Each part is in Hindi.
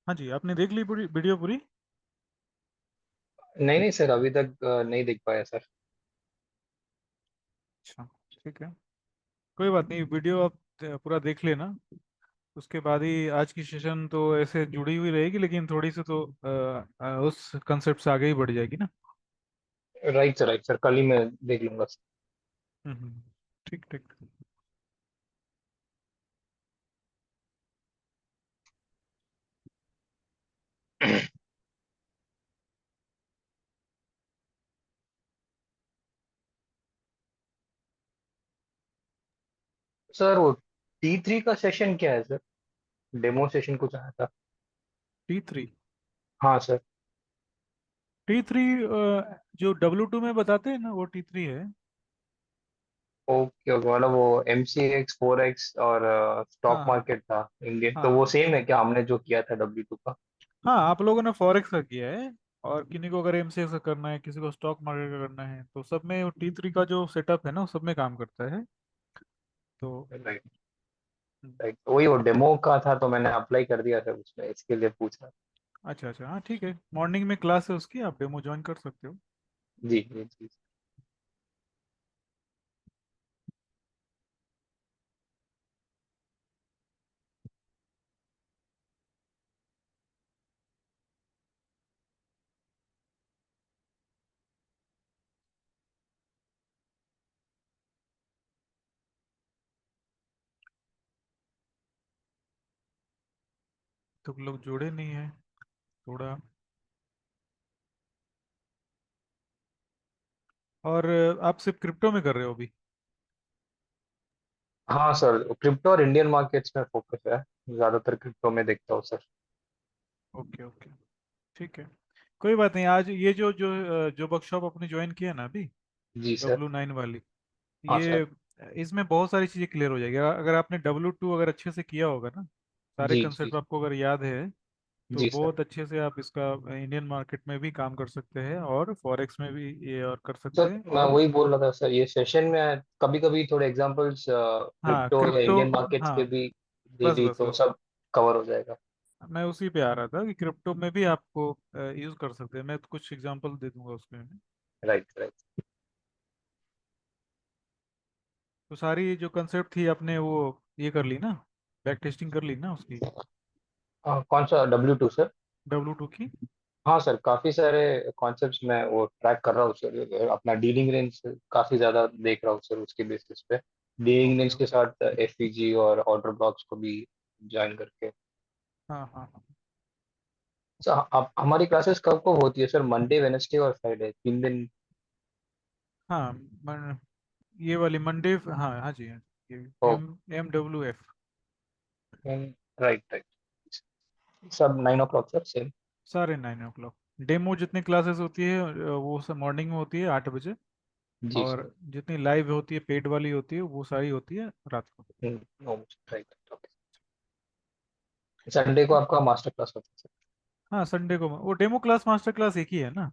हाँ जी, आपने देख ली पूरी वीडियो पूरी? नहीं नहीं सर, अभी तक नहीं देख पाया सर। अच्छा, ठीक है। कोई बात नहीं, वीडियो आप पूरा देख लेना। उसके बाद ही आज की सेशन तो ऐसे जुड़ी हुई रहेगी, लेकिन थोड़ी सी तो उस कंसेप्ट से आगे ही बढ़ जाएगी ना। राइट सर, कल ही मैं देख लूंगा सर। ठीक ठीक। सर वो T3 का सेशन क्या है सर? डेमो सेशन कुछ आया था। T3। हाँ सर। T3 जो W2 में बताते हैं ना, वो T3 है। ओके ओके, मतलब वो MCX 4X और स्टॉक हाँ हाँ मार्केट था इंडियन, तो वो हाँ। सेम है क्या हमने जो किया था W2 का? हाँ, आप लोगों ने फॉरेक्स का किया है, और किन्हीं को अगर एमसीएक्स का करना है, किसी को स्टॉक मार्केट का करना है, तो सब में T3 का जो सेटअप है ना, वो सब में काम करता है। तो राइट। हम्म, राइट, वही वो डेमो का था तो मैंने अप्लाई कर दिया सर उसमें, इसके लिए पूछा। अच्छा अच्छा, हाँ ठीक है। मॉर्निंग में क्लास है उसकी, आप डेमो ज्वाइन कर सकते हो। जी जी जी। तो लोग जोड़े नहीं है थोड़ा। और आप सिर्फ क्रिप्टो में कर रहे हो अभी? हाँ सर, क्रिप्टो और इंडियन मार्केट्स में फोकस है। ज्यादातर क्रिप्टो में देखता हूँ सर। ओके ओके, ठीक है। कोई बात नहीं, आज ये जो वर्कशॉप अपनी ज्वाइन किया ना अभी, जी सर। W9 वाली, हाँ ये सर। इसमें बहुत सारी चीज़ें क्लियर हो जाएगी अगर आपने W2 अगर अच्छे से किया होगा ना, सारे जी कंसेप्ट जी। आपको अगर याद है, तो जी सर। बहुत अच्छे से आप इसका इंडियन मार्केट में भी काम कर सकते हैं, और फॉरेक्स में भी ये और कर सकते सर हैं। मैं और वही बोल रहा था सर, ये सेशन में कभी कभी थोड़े एग्जांपल्स हाँ, क्रिप्टो या क्रिप्टो। इंडियन मार्केट्स के हाँ, भी दे बस दी बस तो बस, सब कवर हो जाएगा। मैं उसी पे आ रहा था कि क्रिप्टो में भी आपको यूज कर सकते हैं। मैं तो कुछ एग्जांपल दे दूंगा उसमें। Right right. तो सारी जो कंसेप्ट थी आपने वो ये कर ली ना, बैक टेस्टिंग कर ली ना उसकी, कौन सा W2 सर? W2 की? हाँ सर, काफी सारे कॉन्सेप्ट्स मैं वो ट्रैक कर रहा हूँ सर, अपना डीलिंग रेंज काफी ज्यादा देख रहा हूँ सर, उसके बेसिस पे डीलिंग ओके रेंज के ओके। साथ FPG और ऑर्डर ब्लॉक्स को भी ज्वाइन करके। हाँ हाँ हाँ। सर आप हमारी क्लासेस कब कब होती है सर? मंडे, वेनेसडे और फ्राइडे, 3 दिन? हाँ, ये वाली मंडे, हाँ हाँ जी, हाँ जी, ये ओ, MWF। Right right. सब 9 o'clock सर, सेम? सारे 9 o'clock। डेमो जितनी क्लासेस होती है वो सब मॉर्निंग में होती है 8 बजे। जी और सर। जितनी लाइव होती है, पेड वाली होती है, वो सारी होती है रात को। राइट। ओके। संडे को आपका मास्टर क्लास होता है हाँ, संडे को वो डेमो क्लास मास्टर क्लास एक ही है ना।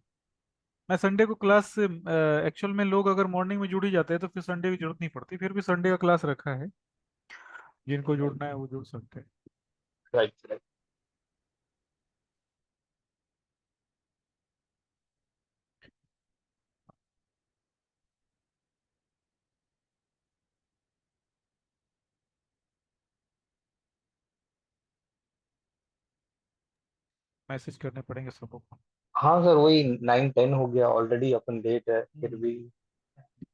मैं संडे को क्लास से, एक्चुअल में लोग अगर मॉर्निंग में जुड़ ही जाते हैं तो फिर संडे की जरूरत नहीं पड़ती, फिर भी संडे का क्लास रखा है, जिनको सर? जुड़ना है वो जुड़ सकते हैं। Right right. मैसेज करने पड़ेंगे सबको। हाँ सर, वही 9-10 हो गया ऑलरेडी, अपन लेट है फिर भी। हम्म।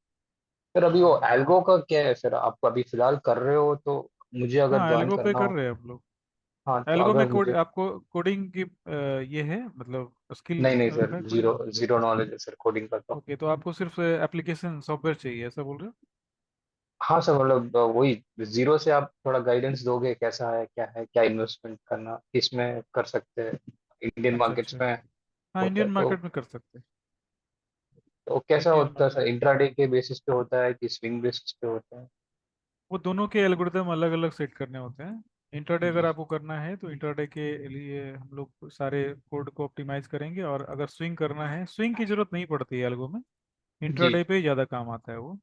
सर अभी वो हाँ एल्गो का क्या है सर? आप अभी फिलहाल कर रहे हो तो मुझे अगर हाँ, ज्वाइन एल्गो पे करना कर हो। रहे हैं आप लोग। हाँ तो एल्गो में अगर मुझे। आपको कोडिंग की ये है, मतलब स्किल नहीं नहीं सर, है जीरो कोडिंग? जीरो नॉलेज है सर कोडिंग का तो। ओके, तो आपको सिर्फ एप्लीकेशन सॉफ्टवेयर चाहिए, ऐसा बोल रहे हो? हाँ सर, मतलब वही जीरो से आप थोड़ा गाइडेंस दोगे, कैसा है, क्या है, क्या इन्वेस्टमेंट करना, किसमें कर सकते हैं, इंडियन अच्छा मार्केट्स अच्छा। में हाँ, होता है इंडियन तो। मार्केट में कर सकते हैं। तो कैसा इंडियन होता है मार्केट, सर? इंट्राडे के बेसिस पे होता है कि स्विंग बेसिस पे होता है? वो दोनों के एल्गोरिदम अलग अलग सेट करने होते हैं। इंटरडे अगर जी। आपको करना है तो इंटरडे के लिए हम लोग सारे कोड को ऑप्टिमाइज करेंगे, और अगर स्विंग करना है, स्विंग की जरूरत नहीं पड़ती है एल्गो में, जी। इंट्राडे पे ही ज़्यादा काम आता है वो।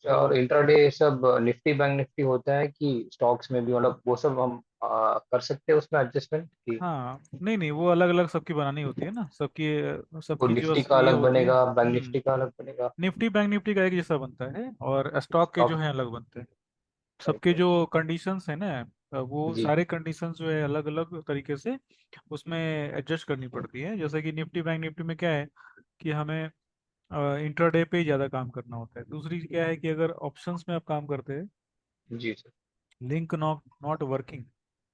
और तो इंट्राडे सब निफ्टी बैंक निफ्टी होता है कि स्टॉक्स में भी, मतलब वो सब हम कर सकते हैं उसमें एडजस्टमेंट की? हाँ, नहीं नहीं, वो अलग अलग सबकी बनानी होती है ना, सबकी वो सबकी जो निफ्टी का ये अलग होती है। बनेगा, बैंक निफ्टी का अलग बनेगा? निफ्टी बैंक निफ्टी का एक जैसा बनता है, और स्टॉक के जो स्टॉक। है अलग बनते हैं। राइट सबके राइट। जो कंडीशंस है ना, वो जी सारे कंडीशंस जो है अलग अलग तरीके से उसमें एडजस्ट करनी पड़ती है। जैसे कि निफ्टी बैंक निफ्टी में क्या है कि हमें इंट्राडे पे ज़्यादा काम करना होता है। दूसरी क्या है कि अगर ऑप्शंस में आप काम करते हैं, जी sir. Link not not working.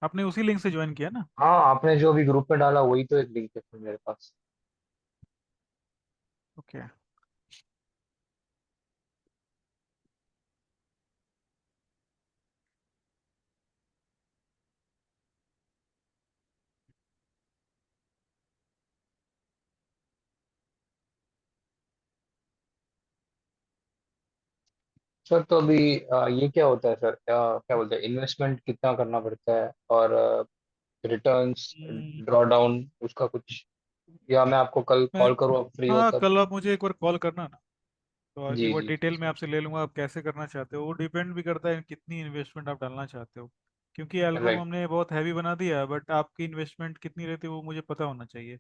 आपने उसी लिंक से ज्वाइन किया ना? हाँ, आपने जो अभी ग्रुप में डाला वही तो एक लिंक है फिर मेरे पास। ओके। सर तो अभी ये क्या होता है सर, क्या बोलते हैं, इन्वेस्टमेंट कितना करना पड़ता है, और रिटर्न्स, हम्म, ड्रॉ डाउन उसका कुछ, या मैं आपको कल मैं कॉल करूँ, आप फ्री हो हाँ, तब? कल आप मुझे एक बार कॉल करना ना, तो एक जी बार जी जी डिटेल में सर। आपसे ले लूंगा। आप कैसे करना चाहते हो वो डिपेंड भी करता है कितनी इन्वेस्टमेंट आप डालना चाहते हो। क्योंकि एल्गो राइट। हमने बहुत हैवी बना दिया, बट आपकी इन्वेस्टमेंट कितनी रहती है वो मुझे पता होना चाहिए।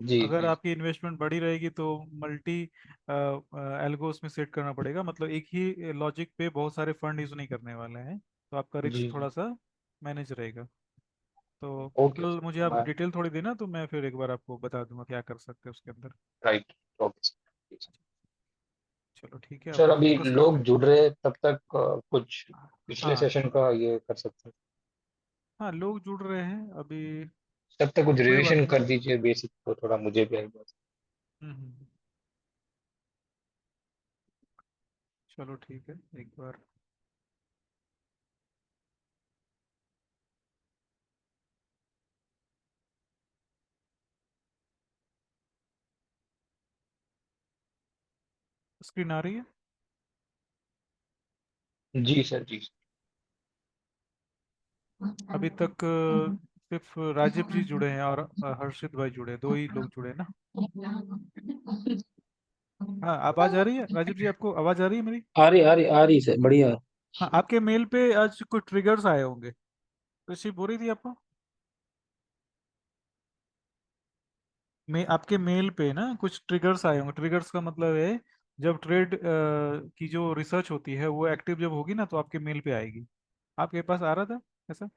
जी अगर जी। आपकी इन्वेस्टमेंट बड़ी रहेगी तो मल्टी एल्गो उसमें सेट करना पड़ेगा, मतलब एक ही लॉजिक पे बहुत सारे फंड यूज नहीं करने वाले हैं, तो आपका जी रिस्क जी। थोड़ा सा मैनेज रहेगा। तो ओके कल सर। मुझे आप मैं डिटेल थोड़ी देना, तो मैं फिर एक बार आपको बता दूंगा क्या कर सकते हैं उसके अंदर। राइट। Okay sir. चलो ठीक है, सर अपना अभी फोकस लोग करो। जुड़ रहे हैं, तब तक कुछ पिछले हाँ सेशन का ये कर सकते हैं? हाँ, लोग जुड़ रहे हैं अभी। तब तक कुछ कोई बात रिविजन नहीं। कर दीजिए बेसिक, तो थोड़ा मुझे भी आएगा। हम्म। चलो ठीक है, एक बार स्क्रीन आ रही है। जी सर, जी अभी तक सिर्फ राजीव जी जुड़े हैं और हर्षित भाई जुड़े हैं, दो ही लोग जुड़े हैं ना? हाँ, आवाज आ रही है राजीव जी, आपको आवाज आ रही है मेरी? आ रही सर, बढ़िया। हाँ, आपके मेल पे आज कुछ ट्रिगर्स आए होंगे, रिसीव हो रही थी आपको? आपके मेल पे ना कुछ ट्रिगर्स आए होंगे। ट्रिगर्स का मतलब है जब ट्रेड की जो रिसर्च होती है वो एक्टिव जब होगी ना, तो आपके मेल पे आएगी। आपके पास आ रहा था ऐसा?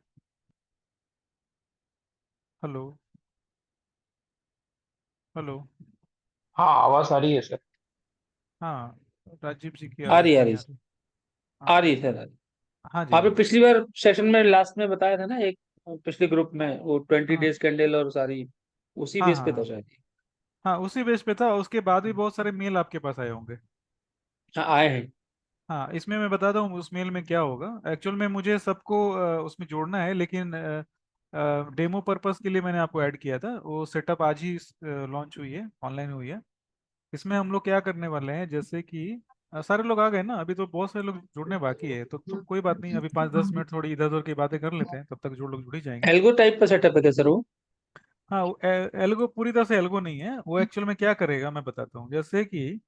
हेलो? हेलो? हाँ, आवाज आ रही है सर। हाँ, राजीव जी की आ आवाज रही आ नहीं रही आ रही। हाँ। आ रही है सर, आ रही। हाँ जी आपने जी। पिछली बार सेशन में लास्ट में बताया था ना, एक पिछले ग्रुप में वो 20 हाँ डेज कैंडल और सारी उसी हाँ बेस हाँ पे था हाँ। शायद। हाँ, उसी बेस पे था, उसके बाद भी बहुत सारे मेल आपके पास आए होंगे। हाँ, आए हैं। हाँ, इसमें मैं बताता हूँ उस मेल में क्या होगा। एक्चुअल में मुझे सबको उसमें जोड़ना है, लेकिन डेमो पर्पस के लिए मैंने आपको ऐड किया था। वो सेटअप आज ही लॉन्च हुई है, ऑनलाइन हुई है। इसमें हम लोग क्या करने वाले हैं, जैसे कि सारे लोग आ गए ना, अभी तो बहुत सारे लोग जुड़ने बाकी है, तो कोई बात नहीं, अभी 5-10 मिनट थोड़ी इधर उधर की बातें कर लेते हैं, तब तक जो लोग जुड़ ही जाएंगे। एल्गो टाइप का सेटअप है क्या सर वो? हाँ, वो एल्गो पूरी तरह से एल्गो नहीं है। वो एक्चुअल में क्या करेगा मैं बताता हूँ। जैसे कि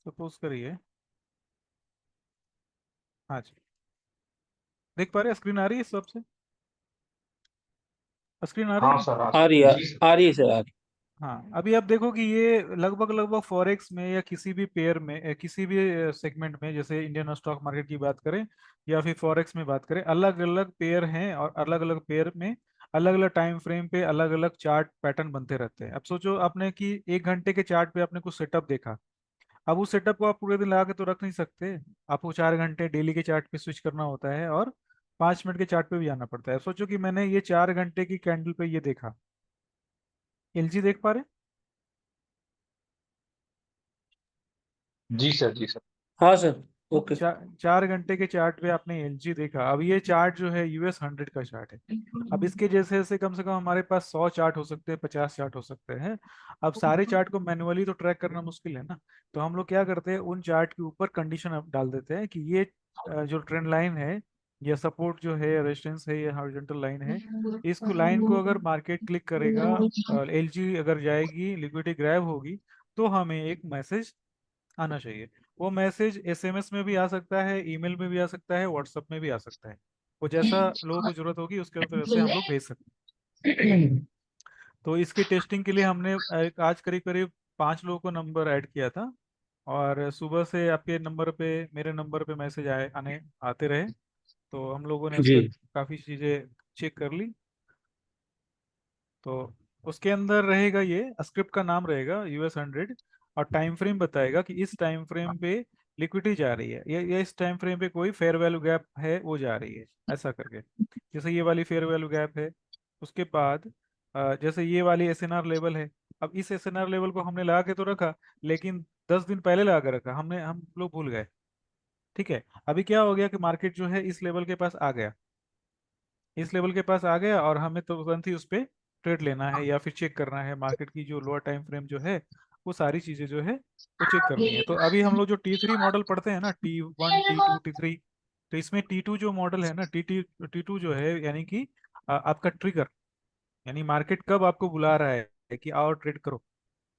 सपोज करिए, हाँ जी, देख पा रहे हैं? स्क्रीन आ रही है सबसे? स्क्रीन आ रही है हाँ मेरी? सर, हाँ आ रही सर, है, जी सर। आ रही है सर, आ रही। हाँ, अभी आप देखो कि ये लगभग लगभग फॉरेक्स में या किसी भी पेयर में किसी भी सेगमेंट में, जैसे इंडियन स्टॉक मार्केट की बात करें या फिर फॉरेक्स में बात करें, अलग अलग पेयर हैं, और अलग अलग पेयर में अलग अलग टाइम फ्रेम पे अलग अलग चार्ट पैटर्न बनते रहते हैं। अब सोचो आपने कि 1 घंटे के चार्ट पे आपने कुछ सेटअप देखा। अब उस सेटअप को आप पूरे दिन लगा के तो रख नहीं सकते। आपको 4 घंटे डेली के चार्ट पे स्विच करना होता है, और 5 मिनट के चार्ट पे भी जाना पड़ता है। सोचो कि मैंने ये 4 घंटे की कैंडल पे ये देखा। एलजी देख पा रहे? जी सर, जी सर। हाँ सर। ओके। 4 घंटे के चार्ट पे आपने एलजी देखा। अब ये चार्ट जो है US 100 का चार्ट है। अब इसके जैसे जैसे कम से कम हमारे पास 100 चार्ट हो सकते हैं, 50 चार्ट हो सकते हैं। अब सारे चार्ट को मैन्युअली तो ट्रैक करना मुश्किल है ना। तो हम लोग क्या करते हैं, उन चार्ट के ऊपर कंडीशन डाल देते हैं कि ये जो ट्रेंड लाइन है, या सपोर्ट जो है, या रेजिस्टेंस है, या हॉरिजॉन्टल लाइन है, इसको लाइन को अगर मार्केट क्लिक करेगा, एलजी अगर जाएगी, लिक्विडिटी ग्रैब होगी, तो हमें एक मैसेज आना चाहिए। वो मैसेज एसएमएस में भी आ सकता है, ईमेल में भी आ सकता है, व्हाट्सएप में भी आ सकता है। वो जैसा लोगों को जरूरत होगी उसके तरह से हम लोग भेज सकते हैं। तो इसकी टेस्टिंग के लिए हमने आज करीब करीब 5 लोगों को नंबर ऐड किया था। और सुबह से आपके नंबर पे, मेरे नंबर पे मैसेज आते रहे। तो हम लोगों ने उस पर जी। काफ़ी चीज़ें चेक कर ली। तो उसके अंदर रहेगा, ये स्क्रिप्ट का नाम रहेगा US 100, और टाइम फ्रेम बताएगा कि इस टाइम फ्रेम पे लिक्विडिटी जा रही है, या इस टाइम फ्रेम पे कोई फेयर वैल्यू गैप है वो जा रही है, ऐसा करके। जैसे ये वाली फेयर वैल्यू गैप है। उसके बाद जैसे ये वाली SNR लेवल है। अब इस SNR लेवल को हमने लगा के तो रखा, लेकिन 10 दिन पहले लगा के रखा हमने, हम लोग भूल गए। ठीक है। अभी क्या हो गया कि मार्केट जो है इस लेवल के पास आ गया, इस लेवल के पास आ गया, और हमें तो तुरंत ही उस पर ट्रेड लेना है या फिर चेक करना है मार्केट की जो लोअर टाइम फ्रेम जो है, वो सारी चीजें जो है वो चेक करनी है। तो अभी हम लोग जो T3 मॉडल पढ़ते हैं ना, T1 T2 T3, तो इसमें T2 जो मॉडल है ना, T2 जो है यानी कि आपका ट्रिगर, यानी मार्केट कब आपको बुला रहा है कि आओ ट्रेड करो।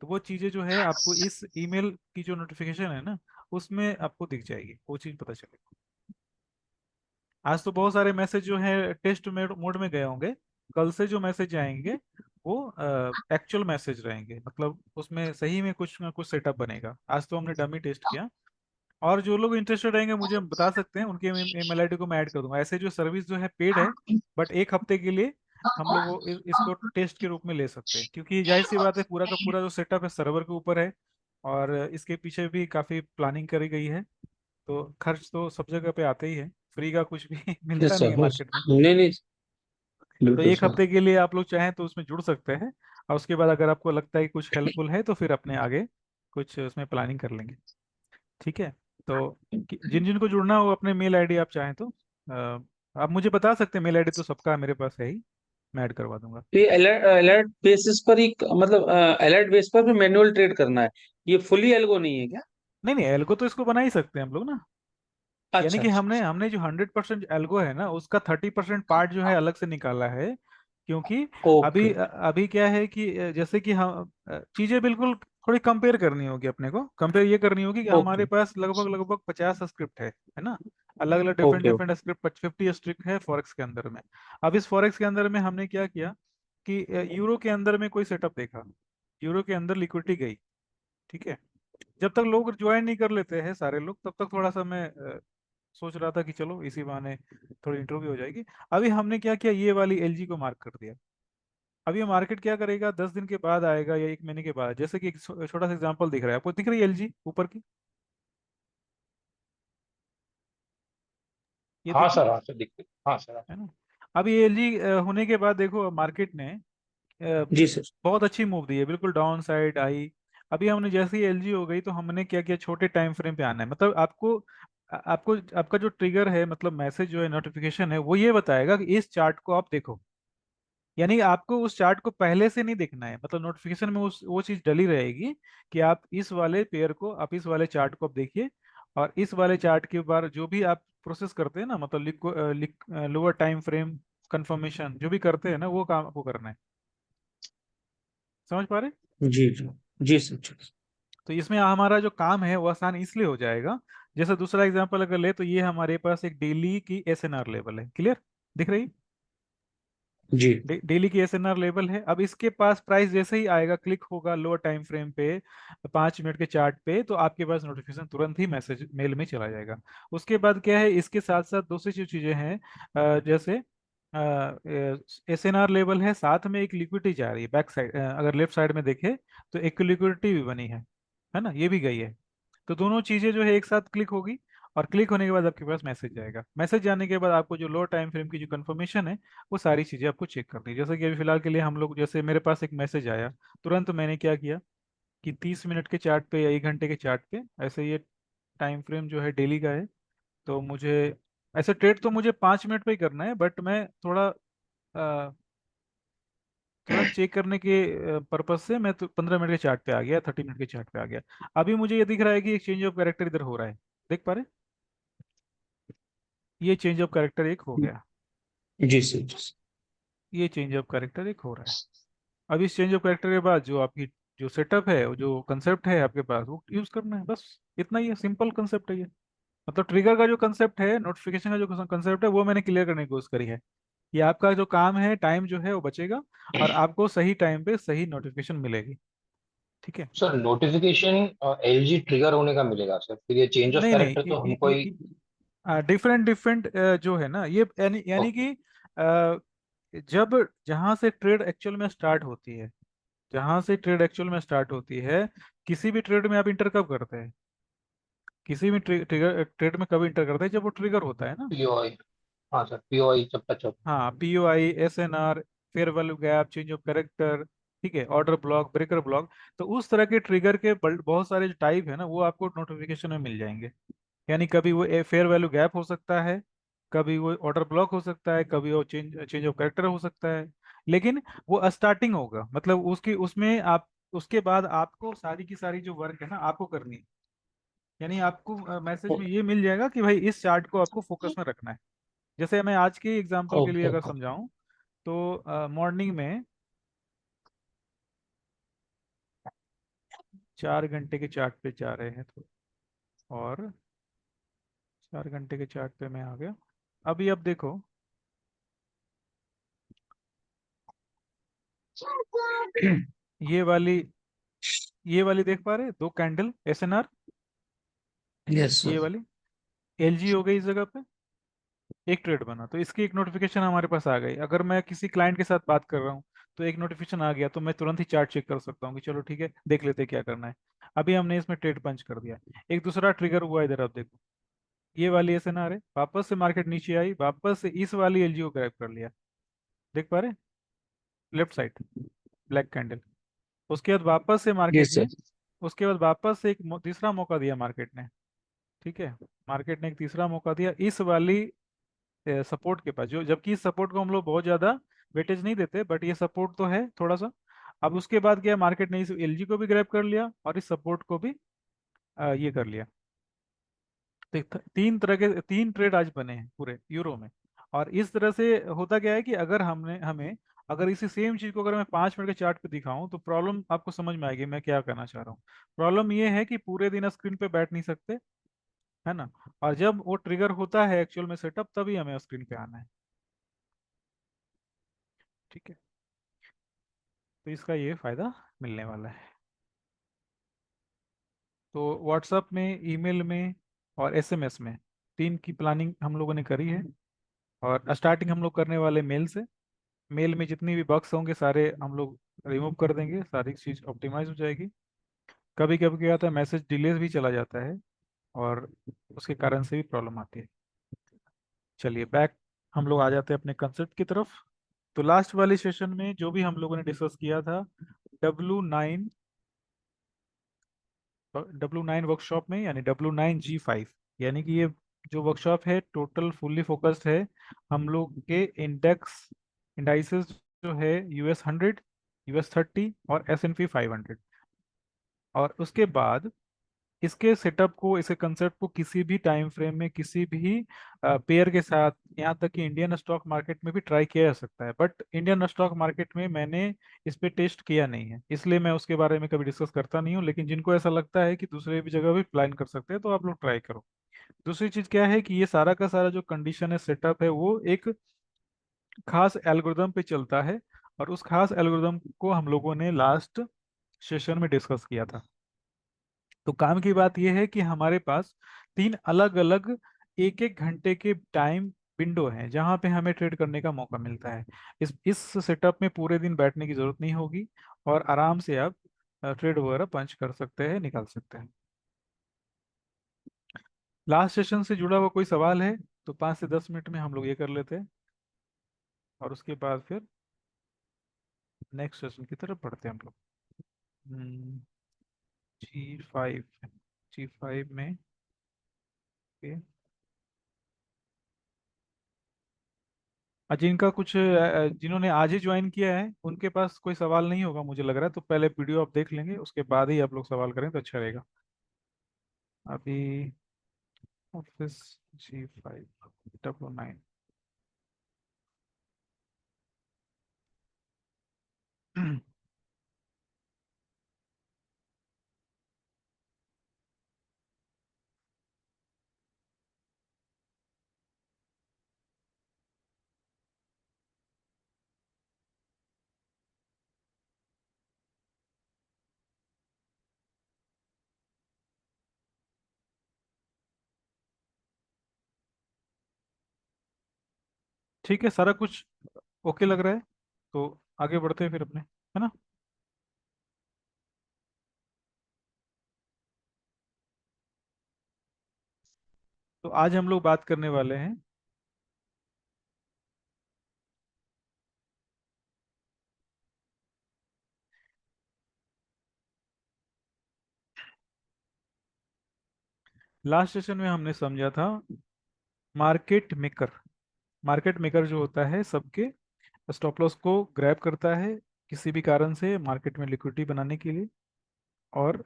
तो वो चीजें जो है आपको इस ईमेल की जो नोटिफिकेशन है ना, उसमें आपको दिख जाएगी, वो चीज पता चलेगी। आज तो बहुत सारे मैसेज जो है टेस्ट मोड में गए होंगे। कल से जो मैसेज आएंगे वो एक्चुअल मैसेज रहेंगे, मतलब उसमें सही में कुछ ना कुछ सेटअप बनेगा। आज तो हमने डमी टेस्ट किया। और जो लोग इंटरेस्टेड रहेंगे मुझे बता सकते हैं, उनके ईमेल आईडी को मैं ऐड कर दूंगा। ऐसे जो सर्विस जो है पेड है, बट 1 हफ्ते के लिए हम लोग वो इसको टेस्ट के रूप में ले सकते हैं, क्योंकि जाहिर सी बात है पूरा का पूरा जो सेटअप है सर्वर के ऊपर है। और इसके पीछे भी काफ़ी प्लानिंग करी गई है। तो खर्च तो सब जगह पे आते ही है, फ्री का कुछ भी यस मिलता नहीं सर, है हो मार्केट में। नहीं नहीं, तो बिल्कुल एक सर। हफ्ते के लिए आप लोग चाहें तो उसमें जुड़ सकते हैं। और उसके बाद अगर आपको लगता है कि कुछ हेल्पफुल है तो फिर अपने आगे कुछ उसमें प्लानिंग कर लेंगे। ठीक है। तो जिन जिन को जुड़ना हो अपने मेल आईडी आप चाहें तो आप मुझे बता सकते हैं। मेल आईडी तो सबका मेरे पास है ही, मैं ऐड करवा दूंगा। तो ये अलर्ट अलर्ट बेसिस पर ही, मतलब अलर्ट बेस पर भी मैनुअल ट्रेड करना है? ये फुली एल्गो नहीं है क्या? नहीं नहीं, एल्गो तो इसको बना ही सकते हैं हम लोग ना। यानी अच्छा कि अच्छा हमने अच्छा। हमने जो 100% एल्गो है ना, उसका 30% पार्ट जो है अलग से निकाला है। क्योंकि ओके। अभी क्या है कि जैसे कि हम चीजें बिल्कुल थोड़ी कंपेयर करनी होगी, अपने को कंपेयर ये करनी होगी कि हमारे ओके पास लगभग लगभग 50 स्क्रिप्ट है ना। अलग अलग different okay. Different script 50 script है फॉरेक्स के अंदर में। अब इस फॉरेक्स के अंदर में हमने क्या किया कि यूरो के अंदर में कोई सेटअप देखा, यूरो के अंदर लिक्विडिटी गई। ठीक है। जब तक लोग ज्वाइन नहीं कर लेते हैं सारे लोग, तब तक थोड़ा सा मैं सोच रहा था कि चलो इसी बहाने थोड़ी इंटरव्यू हो जाएगी। अभी हमने क्या किया, ये वाली LG को मार्क कर दिया। अब ये मार्केट क्या करेगा, 10 दिन के बाद आएगा या 1 महीने के बाद। जैसे कि एक छोटा सा एग्जांपल दिख रहा है आपको, दिख रही है LG ऊपर की, ये हाँ देखिए, सर, हाँ सर, दिक्कत, हाँ सर, हाँ है ना। अब ये LG होने के बाद देखो मार्केट ने जी सर। बहुत अच्छी मूव दी है, बिल्कुल डाउन साइड आई। अभी हमने जैसे ही LG हो गई तो हमने क्या किया, छोटे टाइम फ्रेम पे आना है। मतलब आपको आपका जो ट्रिगर है, मतलब मैसेज जो है, नोटिफिकेशन है, वो ये बताएगा कि इस चार्ट को आप देखो। यानी आपको उस चार्ट को पहले से नहीं देखना है, मतलब नोटिफिकेशन में उस वो चीज डली रहेगी कि आप इस वाले पेयर को, आप इस वाले चार्ट को आप देखिए। और इस वाले चार्ट के बाद जो भी आप प्रोसेस करते हैं ना, मतलब लोअर टाइम फ्रेम कंफर्मेशन जो भी करते हैं ना, वो काम आपको करना है। समझ पा रहे हैं? जी जी। जी सर जी। तो इसमें हमारा जो काम है वो आसान इसलिए हो जाएगा। जैसे दूसरा एग्जांपल अगर ले, तो ये हमारे पास एक डेली की SNR लेवल है, क्लियर दिख रही? जी डेली की SNR लेवल है। अब इसके पास प्राइस जैसे ही आएगा, क्लिक होगा लोअर टाइम फ्रेम पे, 5 मिनट के चार्ट पे, तो आपके पास नोटिफिकेशन तुरंत ही मैसेज मेल में चला जाएगा। उसके बाद क्या है, इसके साथ साथ दूसरी जो चीजें हैं, जैसे SNR लेवल है, साथ में एक लिक्विडिटी जा रही है बैक साइड, अगर लेफ्ट साइड में देखे तो एक लिक्विडिटी भी बनी है ना, ये भी गई है। तो दोनों चीजें जो है एक साथ क्लिक होगी, और क्लिक होने के बाद आपके पास मैसेज जाएगा। मैसेज जाने के बाद आपको जो लो टाइम फ्रेम की जो कंफर्मेशन है, वो सारी चीजें आपको चेक करनी है। जैसे कि अभी फिलहाल के लिए हम लोग, जैसे मेरे पास एक मैसेज आया, तुरंत मैंने क्या किया कि 30 मिनट के चार्ट पे या 1 घंटे के चार्ट पे, ऐसे ये टाइम फ्रेम जो है डेली का है, तो मुझे ऐसे ट्रेड तो मुझे 5 मिनट पे ही करना है, बट मैं थोड़ा चेक करने के पर्पज से मैं तो 15 मिनट के चार्ट पे आ गया, 30 मिनट के चार्ट पे आ गया। अभी मुझे ये दिख रहा है कि एक चेंज ऑफ कैरेक्टर इधर हो रहा है, देख पा रहे? ये चेंज ऑफ कैरेक्टर एक हो गया, जी सर जी सर। ये चेंज ऑफ कैरेक्टर एक हो रहा है। अब इस चेंज ऑफ कैरेक्टर के बाद जो आपकी जो सेटअप है, वो जो कंसेप्ट है आपके पास, वो यूज करना है, बस इतना ही है, सिंपल कंसेप्ट है ये। मतलब ट्रिगर का जो कंसेप्ट है, नोटिफिकेशन का जो कंसेप्ट है, वो मैंने क्लियर करने की कोशिश करी है। ये आपका जो काम है, टाइम जो है वो बचेगा, और आपको सही टाइम पे सही नोटिफिकेशन मिलेगी। ठीक है। सर नोटिफिकेशन एलजी ट्रिगर होने का मिलेगा सर, फिर ये चेंज ऑफ नहीं कैरेक्टर तो हमको ही। नहीं, डिफरेंट डिफरेंट जो है ना ये, यानी यानी ओके। कि जब जहां से ट्रेड एक्चुअल में स्टार्ट होती है, जहां से ट्रेड एक्चुअल में स्टार्ट होती है, किसी भी ट्रेड में आप इंटर कब करते हैं? किसी भी ट्रिगर ट्रेड में कब इंटर करते हैं? जब वो ट्रिगर होता है ना। पीओआई। हाँ सर, पीओआई जब टच होता हाँ, POI, SNR, fair value gap, change of character, ठीक है, ऑर्डर ब्लॉक, ब्रेकर ब्लॉक। तो उस तरह के ट्रिगर के बहुत सारे जो टाइप है ना, वो आपको नोटिफिकेशन में मिल जाएंगे। यानी कभी वो फेयर वैल्यू गैप हो सकता है, कभी वो ऑर्डर ब्लॉक हो सकता है, कभी वो चेंज चेंज ऑफ कैरेक्टर हो सकता है। लेकिन वो स्टार्टिंग होगा, मतलब उसकी उसमें आप, उसके बाद आपको सारी की सारी जो वर्क है ना आपको करनी है। यानी आपको मैसेज है। में ये मिल जाएगा कि भाई इस चार्ट को आपको फोकस में रखना है। जैसे मैं आज के एग्जांपल के लिए ओके अगर ओके। समझाऊं, तो मॉर्निंग में 4 घंटे के चार्ट पे जा रहे हैं, तो और 4 घंटे के चार्ट पे मैं आ गया। अभी अब देखो, ये वाली, ये वाली देख पा रहे, दो कैंडल SNR, यस ये सर। वाली LG हो गई इस जगह पे, एक ट्रेड बना, तो इसकी एक नोटिफिकेशन हमारे पास आ गई। अगर मैं किसी क्लाइंट के साथ बात कर रहा हूँ, तो एक नोटिफिकेशन आ गया, तो मैं तुरंत ही चार्ट चेक कर सकता हूँ कि चलो ठीक है, देख लेते हैं क्या करना है। अभी हमने इसमें ट्रेड पंच कर दिया। एक दूसरा ट्रिगर हुआ इधर, आप देखो, ये वाली SNR है, वापस से मार्केट नीचे आई, वापस से इस वाली LG को ग्रैब कर लिया। देख पा रहे, लेफ्ट साइड ब्लैक कैंडल। उसके बाद वापस से मार्केट यस ने, सर। उसके बाद वापस से एक तीसरा मौका दिया मार्केट ने। ठीक है, मार्केट ने एक तीसरा मौका दिया इस वाली सपोर्ट के पास, जो जबकि इस सपोर्ट को हम लोग बहुत ज्यादा वेटेज नहीं देते, बट ये सपोर्ट तो है थोड़ा सा। अब उसके बाद क्या, मार्केट ने इस LG को भी ग्रैब कर लिया और इस सपोर्ट को भी ये कर लिया। तो तीन तरह के, तीन ट्रेड आज बने हैं पूरे यूरो में। और इस तरह से होता क्या है कि अगर हमने हमें अगर इसी सेम चीज को अगर मैं 5 मिनट के चार्ट पे दिखाऊं, तो प्रॉब्लम आपको समझ में आएगी मैं क्या कहना चाह रहा हूँ। प्रॉब्लम ये है कि पूरे दिन स्क्रीन पे बैठ नहीं सकते, है ना। और जब वो ट्रिगर होता है एक्चुअल में सेटअप, तभी हमें स्क्रीन पे आना है। ठीक है, तो इसका ये फायदा मिलने वाला है। तो व्हाट्सएप में, ईमेल में और SMS में, तीन की प्लानिंग हम लोगों ने करी है। और स्टार्टिंग हम लोग करने वाले मेल से। मेल में जितनी भी बग्स होंगे सारे हम लोग रिमूव कर देंगे, सारी चीज़ ऑप्टिमाइज हो जाएगी। कभी कभी क्या होता है, मैसेज डिलेज भी चला जाता है, और उसके कारण से भी प्रॉब्लम आती है। चलिए बैक, हम लोग आ जाते हैं अपने कंसेप्ट की तरफ। तो लास्ट वाले सेशन में जो भी हम लोगों ने डिस्कस किया था, W9, W9 वर्कशॉप में, यानी W9G5, यानी कि ये जो वर्कशॉप है टोटल फुल्ली फोकस्ड है हम लोग के इंडेक्स, इंडाइसेस जो है US 100, US 30 और S&P 500। और उसके बाद इसके सेटअप को, इसके कंसेप्ट को किसी भी टाइम फ्रेम में, किसी भी पेयर के साथ, यहाँ तक कि इंडियन स्टॉक मार्केट में भी ट्राई किया जा सकता है। बट इंडियन स्टॉक मार्केट में मैंने इस पे टेस्ट किया नहीं है, इसलिए मैं उसके बारे में कभी डिस्कस करता नहीं हूँ। लेकिन जिनको ऐसा लगता है कि दूसरे भी जगह भी प्लान कर सकते हैं, तो आप लोग ट्राई करो। दूसरी चीज क्या है कि ये सारा का सारा जो कंडीशन है, सेटअप है, वो एक खास एल्गोरिदम पे चलता है। और उस खास एल्गोरिदम को हम लोगों ने लास्ट सेशन में डिस्कस किया था। तो काम की बात यह है कि हमारे पास तीन अलग अलग एक एक घंटे के टाइम विंडो हैं, जहां पे हमें ट्रेड करने का मौका मिलता है। इस सेटअप में पूरे दिन बैठने की जरूरत नहीं होगी, और आराम से आप ट्रेड वगैरह पंच कर सकते हैं, निकाल सकते हैं। लास्ट सेशन से जुड़ा हुआ कोई सवाल है तो 5 से 10 मिनट में हम लोग ये कर लेते हैं, और उसके बाद फिर नेक्स्ट सेशन की तरफ बढ़ते हैं हम लोग। G5, G5 में okay, जिनका कुछ जिन्होंने आज ही ज्वाइन किया है उनके पास कोई सवाल नहीं होगा मुझे लग रहा है, तो पहले वीडियो आप देख लेंगे, उसके बाद ही आप लोग सवाल करें तो अच्छा रहेगा। अभी ऑफिस G5, W9। ठीक है, सारा कुछ ओके लग रहा है, तो आगे बढ़ते हैं फिर अपने, है ना। तो आज हम लोग बात करने वाले हैं लास्ट सेशन में हमने समझा था मार्केट मेकर। मार्केट मेकर जो होता है सबके स्टॉप लॉस को ग्रैब करता है किसी भी कारण से मार्केट में लिक्विडिटी बनाने के लिए, और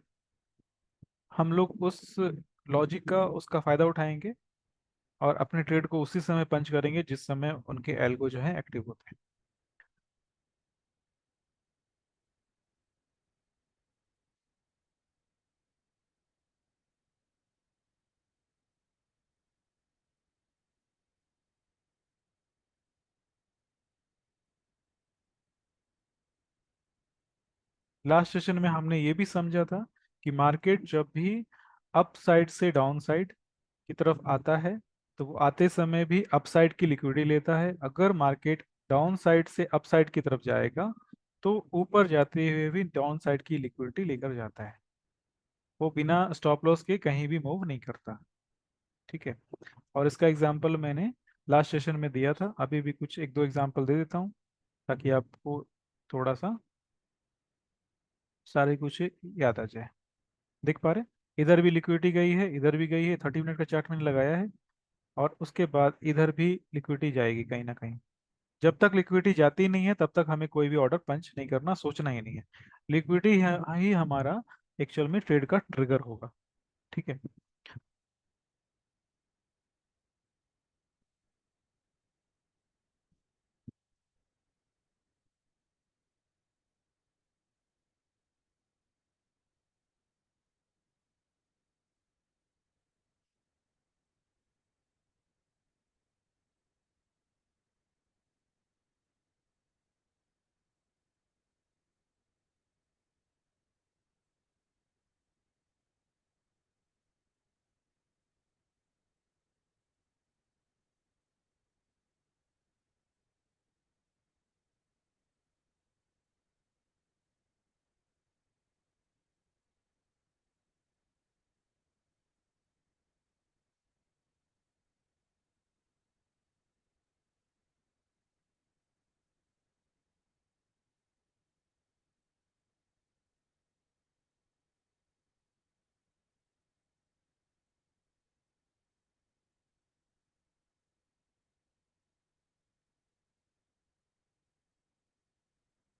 हम लोग उस लॉजिक का उसका फायदा उठाएंगे और अपने ट्रेड को उसी समय पंच करेंगे जिस समय उनके एल्गो जो है एक्टिव होते हैं। लास्ट सेशन में हमने ये भी समझा था कि मार्केट जब भी अप साइड से डाउन साइड की तरफ आता है तो वो आते समय भी अप साइड की लिक्विडिटी लेता है। अगर मार्केट डाउन साइड से अप साइड की तरफ जाएगा तो ऊपर जाते हुए भी डाउन साइड की लिक्विडिटी लेकर जाता है। वो बिना स्टॉप लॉस के कहीं भी मूव नहीं करता। ठीक है, और इसका एग्जांपल मैंने लास्ट सेशन में दिया था, अभी भी कुछ एक दो एग्जांपल दे देता हूँ ताकि आपको थोड़ा सा सारे कुछ याद आ जाए। देख पा रहे, इधर भी लिक्विडिटी गई है, इधर भी गई है, 30 मिनट का चार्ट मैंने लगाया है, और उसके बाद इधर भी लिक्विडिटी जाएगी कहीं ना कहीं। जब तक लिक्विडिटी जाती नहीं है तब तक हमें कोई भी ऑर्डर पंच नहीं करना, सोचना ही नहीं है। लिक्विडिटी ही हमारा एक्चुअल में ट्रेड का ट्रिगर होगा। ठीक है।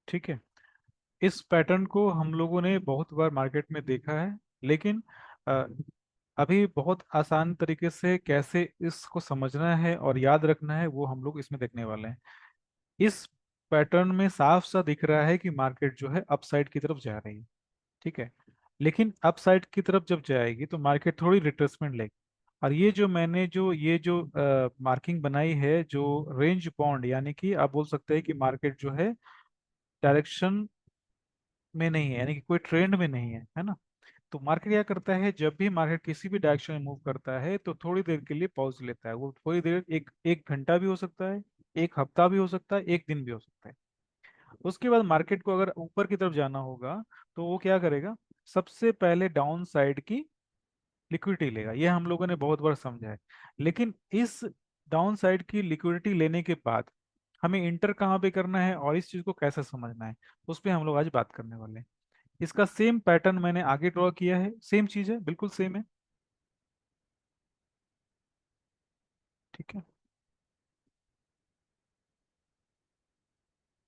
ठीक है, इस पैटर्न को हम लोगों ने बहुत बार मार्केट में देखा है, लेकिन अ, अभी बहुत आसान तरीके से कैसे इसको समझना है और याद रखना है वो हम लोग इसमें देखने वाले हैं। इस पैटर्न में साफ सा दिख रहा है कि मार्केट जो है अपसाइड की तरफ जा रही है। ठीक है, लेकिन अपसाइड की तरफ जब जाएगी तो मार्केट थोड़ी रिट्रेसमेंट लेगी। और ये जो मैंने जो ये जो मार्किंग बनाई है जो रेंज बॉन्ड, यानी कि आप बोल सकते हैं कि मार्केट जो है डायरेक्शन में नहीं है, यानी कि कोई ट्रेंड में नहीं है ना। तो मार्केट क्या करता है, जब भी मार्केट किसी भी डायरेक्शन में मूव करता है तो थोड़ी देर के लिए पॉज लेता है। वो थोड़ी देर, एक एक घंटा भी हो सकता है, एक हफ्ता भी हो सकता है, एक दिन भी हो सकता है। उसके बाद मार्केट को अगर ऊपर की तरफ जाना होगा तो वो क्या करेगा, सबसे पहले डाउन साइड की लिक्विडिटी लेगा। ये हम लोगों ने बहुत बार समझा है। लेकिन इस डाउन साइड की लिक्विडिटी लेने के बाद हमें इंटर कहाँ पे करना है और इस चीज को कैसे समझना है, उस पर हम लोग आज बात करने वाले हैं। इसका सेम पैटर्न मैंने आगे ड्रॉ किया है, सेम चीज है, बिल्कुल सेम है। ठीक है,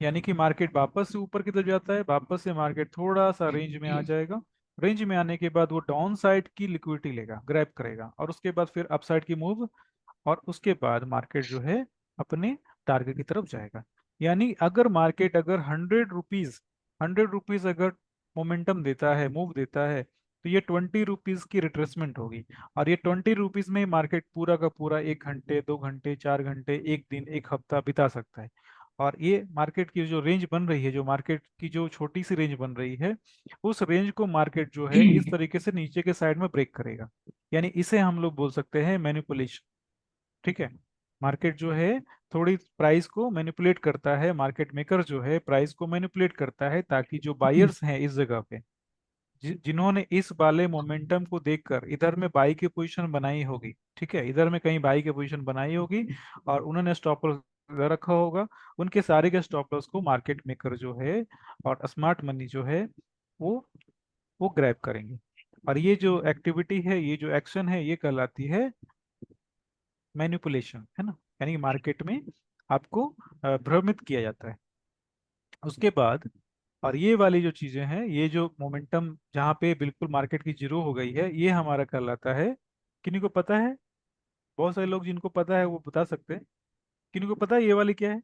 यानी कि मार्केट वापस से ऊपर की तरफ जाता है, वापस से मार्केट थोड़ा सा रेंज में आ जाएगा। रेंज में आने के बाद वो डाउन साइड की लिक्विडिटी लेगा, ग्रैब करेगा, और उसके बाद फिर अप साइड की मूव, और उसके बाद मार्केट जो है अपने टारगेट की तरफ जाएगा। यानी अगर मार्केट अगर 100 रुपीज, 100 रुपीज अगर मोमेंटम देता है, मूव देता है, तो ये 20 रुपीज की रिट्रेसमेंट होगी। और ये 20 रुपीज में मार्केट पूरा का पूरा 1 घंटे, 2 घंटे, 4 घंटे, एक दिन, एक हफ्ता बिता सकता है। और ये मार्केट की जो रेंज बन रही है, जो मार्केट की जो छोटी सी रेंज बन रही है, उस रेंज को मार्केट जो है इस तरीके से नीचे के साइड में ब्रेक करेगा। यानी इसे हम लोग बोल सकते हैं मैनिपुलेशन। ठीक है। मार्केट जो है थोड़ी प्राइस को मैनिपुलेट करता है, मार्केट मेकर जो है प्राइस को मैनिपुलेट करता है, ताकि जो बायर्स हैं इस जगह पे, जिन्होंने इस वाले मोमेंटम को देखकर इधर में बाई की पोजीशन बनाई होगी, ठीक है, इधर में कहीं बाई की पोजीशन बनाई होगी और उन्होंने स्टॉप लॉस रखा होगा, उनके सारे के स्टॉप लॉस को मार्केट मेकर जो है और स्मार्ट मनी जो है वो वो ग्रैब करेंगे। और ये जो एक्टिविटी है, ये जो एक्शन है, ये कहलाती है मैनिपुलेशन, है ना। यानी कि मार्केट में आपको भ्रमित किया जाता है। उसके बाद और ये वाली जो चीजें हैं, ये जो मोमेंटम जहाँ पे बिल्कुल मार्केट की जीरो हो गई है, ये हमारा कहलाता है, किन्हीं को पता है? बहुत सारे लोग जिनको पता है वो बता सकते हैं। किन्हीं को पता है ये वाली क्या है?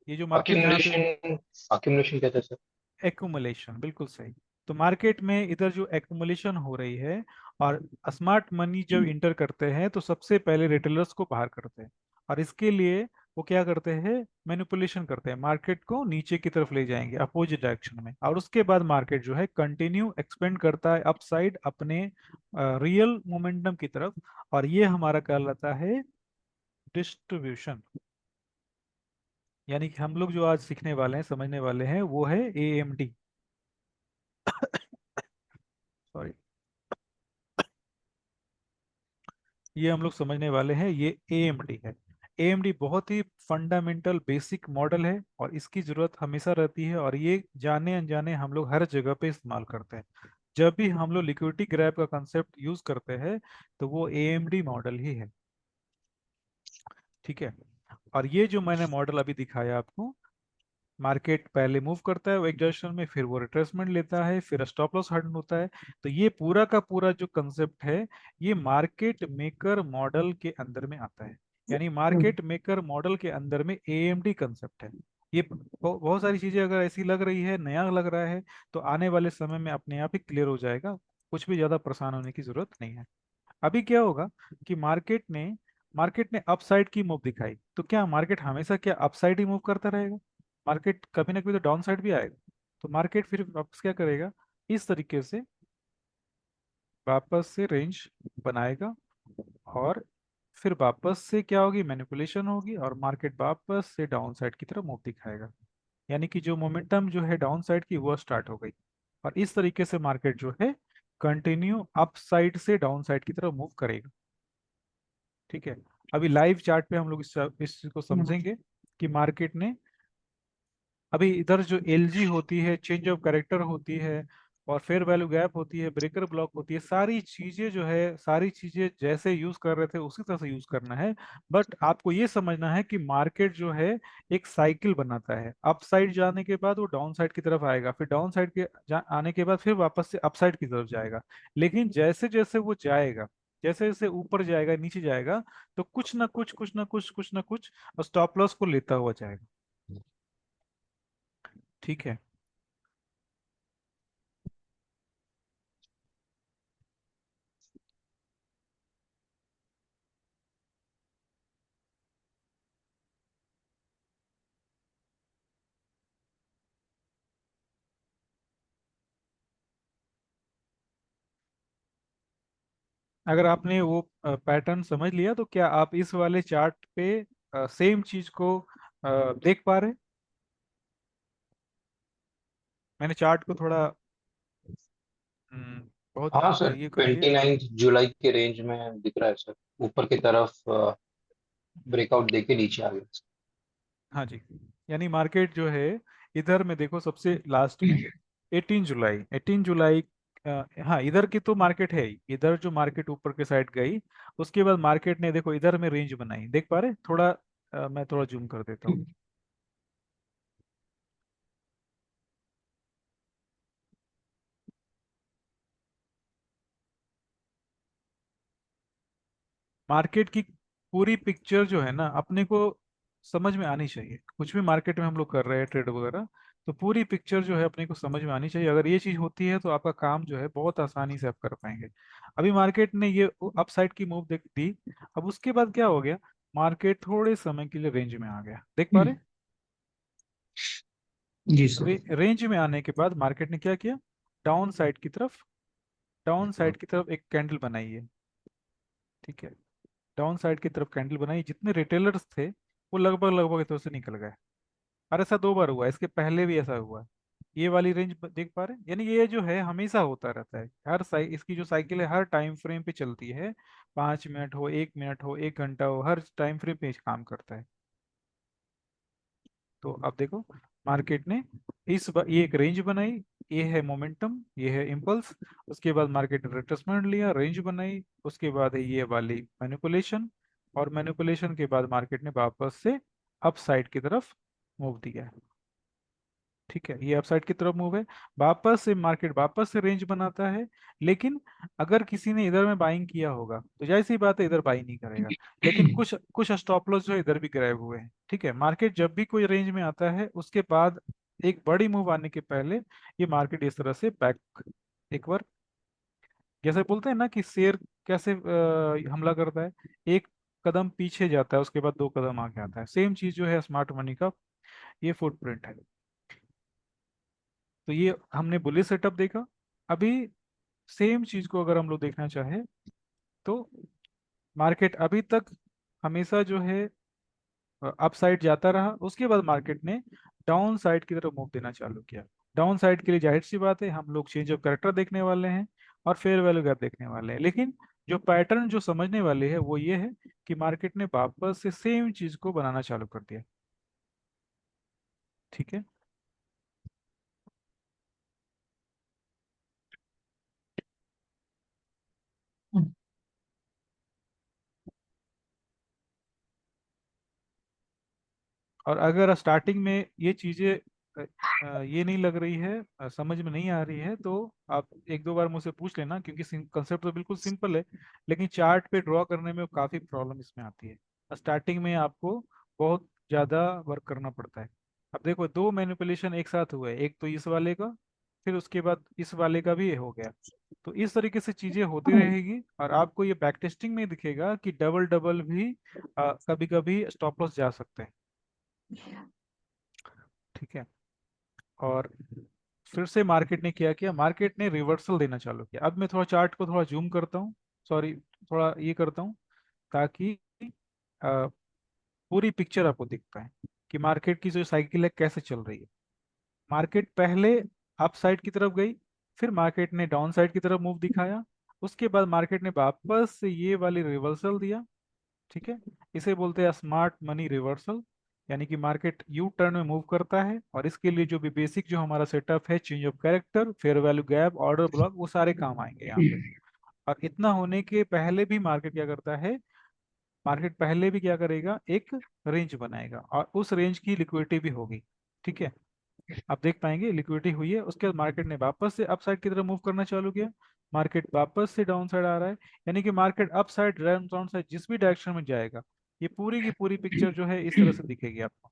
ये जो मार्केट जहाँ पे अक्यूमुलेशन, अक्यूमुलेशन कहते हैं सर। एक्यूमुलेशन, बिल्कुल सही। तो मार्केट में इधर जो एक्यूमुलेशन हो रही है, और स्मार्ट मनी जब इंटर करते हैं तो सबसे पहले रिटेलर्स को बाहर करते हैं, और इसके लिए वो क्या करते हैं, मैनिपुलेशन करते हैं, मार्केट को नीचे की तरफ ले जाएंगे अपोजिट डायरेक्शन में, और उसके बाद मार्केट जो है कंटिन्यू एक्सपेंड करता है अपसाइड अपने रियल मोमेंटम की तरफ, और ये हमारा कहलाता है डिस्ट्रीब्यूशन। यानी कि हम लोग जो आज सीखने वाले हैं, समझने वाले हैं, वो है AMD। सॉरी, ये हम लोग समझने वाले हैं, ये AMD है। AMD बहुत ही फंडामेंटल बेसिक मॉडल है, और इसकी जरूरत हमेशा रहती है, और ये जाने अनजाने हम लोग हर जगह पे इस्तेमाल करते हैं। जब भी हम लोग लिक्विडिटी ग्रैब का कंसेप्ट यूज करते हैं तो वो AMD मॉडल ही है, ठीक है। और ये जो मैंने मॉडल अभी दिखाया आपको, मार्केट पहले मूव करता है वो एक डायरेक्शन में, फिर वो रिट्रेसमेंट लेता है, फिर स्टॉप लॉस हट होता है। तो ये पूरा का पूरा जो कंसेप्ट है, ये मार्केट मेकर मॉडल के अंदर में आता है। यानी मार्केट मेकर मॉडल के अंदर में AMD कंसेप्ट है। ये बहुत सारी चीजें अगर ऐसी लग रही है, नया लग रहा है, तो आने वाले समय में अपने आप ही क्लियर हो जाएगा, कुछ भी ज्यादा परेशान होने की जरूरत नहीं है। अभी क्या होगा कि मार्केट ने अपसाइड की मूव दिखाई, तो क्या मार्केट हमेशा क्या अपसाइड ही मूव करता रहेगा? मार्केट कभी ना कभी तो डाउन साइड भी आएगा। तो मार्केट फिर वापस क्या करेगा, इस तरीके से वापस से रेंज बनाएगा, और फिर वापस से क्या होगी, मैनिपुलेशन होगी, और मार्केट वापस से डाउन साइड की तरफ मूव दिखाएगा। यानी कि जो मोमेंटम जो है डाउन साइड की वो स्टार्ट हो गई, और इस तरीके से मार्केट जो है कंटिन्यू अप साइड से डाउन साइड की तरफ मूव करेगा, ठीक है। अभी लाइव चार्ट पे हम लोग इस चीज को समझेंगे कि मार्केट ने अभी इधर जो LG होती है, चेंज ऑफ कैरेक्टर होती है, और फेयर वैल्यू गैप होती है, ब्रेकर ब्लॉक होती है, सारी चीजें जो है, सारी चीजें जैसे यूज कर रहे थे उसी तरह से यूज करना है। बट आपको ये समझना है कि मार्केट जो है एक साइकिल बनाता है, अप साइड जाने के बाद वो डाउन साइड की तरफ आएगा, फिर डाउन साइड के आने के बाद फिर वापस से अप साइड की तरफ जाएगा। लेकिन जैसे जैसे वो जाएगा, जैसे जैसे ऊपर जाएगा नीचे जाएगा, तो कुछ ना कुछ स्टॉप लॉस को लेता हुआ जाएगा, ठीक है। अगर आपने वो पैटर्न समझ लिया, तो क्या आप इस वाले चार्ट पे सेम चीज को देख पा रहे? मैंने चार्ट को थोड़ा बहुत हाँ सर, ये कर दिया। 29 जुलाई के रेंज में दिख रहा है सर, ऊपर की तरफ ब्रेकआउट देके नीचे आ गया हाँ जी। यानी मार्केट जो है इधर में देखो सबसे लास्ट में 18 जुलाई, 18 जुलाई, हाँ इधर की तो मार्केट है ही, इधर जो मार्केट ऊपर के साइड गई, उसके बाद मार्केट ने देखो इधर में रेंज बनाई, देख पा रहे थोड़ा, मैं थोड़ा जूम कर देता हूँ। मार्केट की पूरी पिक्चर जो है ना अपने को समझ में आनी चाहिए, कुछ भी मार्केट में हम लोग कर रहे हैं ट्रेड वगैरह, तो पूरी पिक्चर जो है अपने को समझ में आनी चाहिए। अगर ये चीज होती है तो आपका काम जो है बहुत आसानी से आप कर पाएंगे। अभी मार्केट ने ये अपसाइड की मूव देख दी, अब उसके बाद क्या हो गया, मार्केट थोड़े समय के लिए रेंज में आ गया, देख पा रहे? जी सर। रेंज में आने के बाद मार्केट ने क्या किया, डाउन साइड की तरफ, डाउन साइड की तरफ एक कैंडल बनाई है, ठीक है। डाउन साइड की तरफ कैंडल बनाई, जितने रिटेलर्स थे वो लगभग लगभग इधर से निकल गए। और ऐसा 2 बार हुआ, इसके पहले भी ऐसा हुआ। ये वाली रेंज देख पा रहे हैं, यानी ये जो है हमेशा होता रहता है, हर इसकी जो साइकिल है हर टाइम फ्रेम पे चलती है। 5 मिनट हो, 1 मिनट हो, 1 घंटा हो, हर टाइम फ्रेम पे काम करता है। तो अब देखो, मार्केट ने ये एक रेंज बनाई, ये है मोमेंटम, ये है इम्पल्स। उसके बाद मार्केट ने रिट्रेसमेंट लिया, रेंज बनाई, उसके बाद है ये वाली मैनिपुलेशन। और मैनिपुलेशन के बाद मार्केट ने वापस से अप साइड की तरफ मूव दिया। ठीक है, ये अपसाइड की तरफ मूव है। वापस से मार्केट वापस से रेंज बनाता है। लेकिन अगर किसी ने इधर में बाइंग किया होगा तो जाहिर सी बात है इधर बाई नहीं करेगा। लेकिन कुछ कुछ स्टॉप लॉस जो है इधर भी ग्रैब हुए हैं। ठीक है, मार्केट जब भी कोई रेंज में आता है उसके बाद एक बड़ी मूव आने के पहले ये मार्केट इस तरह से बैक एक बार, जैसे बोलते हैं ना कि शेर कैसे हमला करता है, एक कदम पीछे जाता है उसके बाद 2 कदम आगे आता है, सेम चीज जो है स्मार्ट मनी का ये फुटप्रिंट है। तो ये हमने बुलिश सेटअप देखा। अभी सेम चीज को अगर हम लोग देखना चाहें तो मार्केट अभी तक हमेशा जो है अप साइड जाता रहा, उसके बाद मार्केट ने डाउन साइड की तरफ मूव देना चालू किया। डाउन साइड के लिए जाहिर सी बात है हम लोग चेंज ऑफ कैरेक्टर देखने वाले हैं और फेयर वैल्यू गैप देखने वाले हैं। लेकिन जो पैटर्न जो समझने वाले है वो ये है कि मार्केट ने वापस से सेम चीज को बनाना चालू कर दिया। ठीक है, और अगर स्टार्टिंग में ये चीजें ये नहीं लग रही है, समझ में नहीं आ रही है, तो आप 1-2 बार मुझसे पूछ लेना, क्योंकि कंसेप्ट तो बिल्कुल सिंपल है। लेकिन चार्ट पे ड्रॉ करने में काफी प्रॉब्लम इसमें आती है। स्टार्टिंग में आपको बहुत ज्यादा वर्क करना पड़ता है। अब देखो, 2 मैनिपुलेशन एक साथ हुए, एक तो इस वाले का, फिर उसके बाद इस वाले का भी हो गया। तो इस तरीके से चीजें होती रहेगी और आपको ये बैक टेस्टिंग में दिखेगा कि डबल डबल भी कभी कभी स्टॉप लॉस जा सकते हैं। ठीक है, और फिर से मार्केट ने क्या किया, मार्केट ने रिवर्सल देना चालू किया। अब मैं थोड़ा चार्ट को थोड़ा जूम करता हूँ, सॉरी थोड़ा ये करता हूँ, ताकि अ, पूरी पिक्चर आपको दिख पाए कि मार्केट की जो साइकिल है कैसे चल रही है। मार्केट पहले अप साइड की तरफ गई, फिर मार्केट ने डाउन साइड की तरफ मूव दिखाया, उसके बाद मार्केट ने वापस से ये वाली रिवर्सल दिया। ठीक है, इसे बोलते हैं स्मार्ट मनी रिवर्सल। यानी कि मार्केट यू टर्न में मूव करता है और इसके लिए जो भी बेसिक जो हमारा सेटअप है, change of character, fair value gap, order block, वो सारे काम आएंगे यहाँ पे। और इतना होने के पहले भी मार्केट क्या करता है, मार्केट पहले भी क्या करेगा, एक रेंज बनाएगा और उस रेंज की लिक्विडिटी भी होगी। ठीक है, आप देख पाएंगे लिक्विडिटी हुई है, उसके बाद मार्केट ने वापस से अप साइड की तरफ मूव करना चालू किया। मार्केट वापस से डाउन साइड आ रहा है, यानी कि market up side down side जिस भी डायरेक्शन में जाएगा, ये पूरी की पूरी पिक्चर जो है इस तरह से दिखेगी आपको।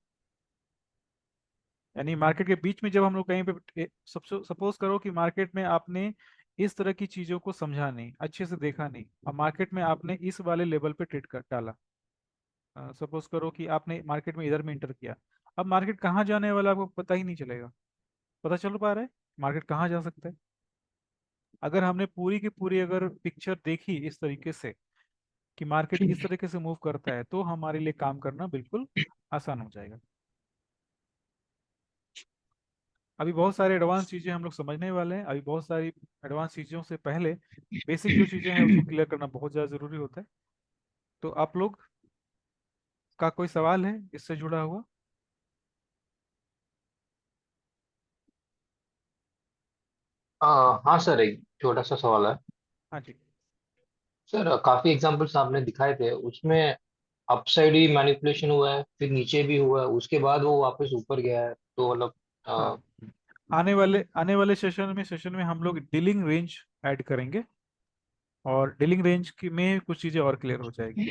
यानी मार्केट के बीच में जब हम लोग कहीं पे सपोज करो कि मार्केट में आपने इस तरह की चीजों को समझा नहीं, अच्छे से देखा नहीं, और मार्केट में आपने इस वाले लेवल पे ट्रेड कर डाला। सपोज करो कि आपने मार्केट में इधर में इंटर किया, अब मार्केट कहाँ जाने वाला आपको पता ही नहीं चलेगा। पता चल पा रहा है मार्केट कहाँ जा सकता है? अगर हमने पूरी की पूरी अगर पिक्चर देखी इस तरीके से कि मार्केट इस तरीके से मूव करता है, तो हमारे लिए काम करना बिल्कुल आसान हो जाएगा। अभी बहुत सारे एडवांस चीजें हम लोग समझने वाले हैं। अभी बहुत सारी एडवांस चीजों से पहले बेसिक जो चीजें हैं उसको क्लियर करना बहुत ज्यादा जरूरी होता है। तो आप लोग का कोई सवाल है इससे जुड़ा हुआ? हाँ सर, एक छोटा सा सवाल है। हाँ जी। सर, काफी एग्जांपल्स आपने दिखाए थे, उसमें अपसाइड ही मैनिपुलेशन हुआ है, फिर नीचे भी हुआ है, उसके बाद वो वापस ऊपर गया है, तो मतलब हाँ, आने वाले सेशन में हम लोग डीलिंग रेंज ऐड करेंगे, और डीलिंग रेंज की में कुछ चीजें और क्लियर हो जाएगी।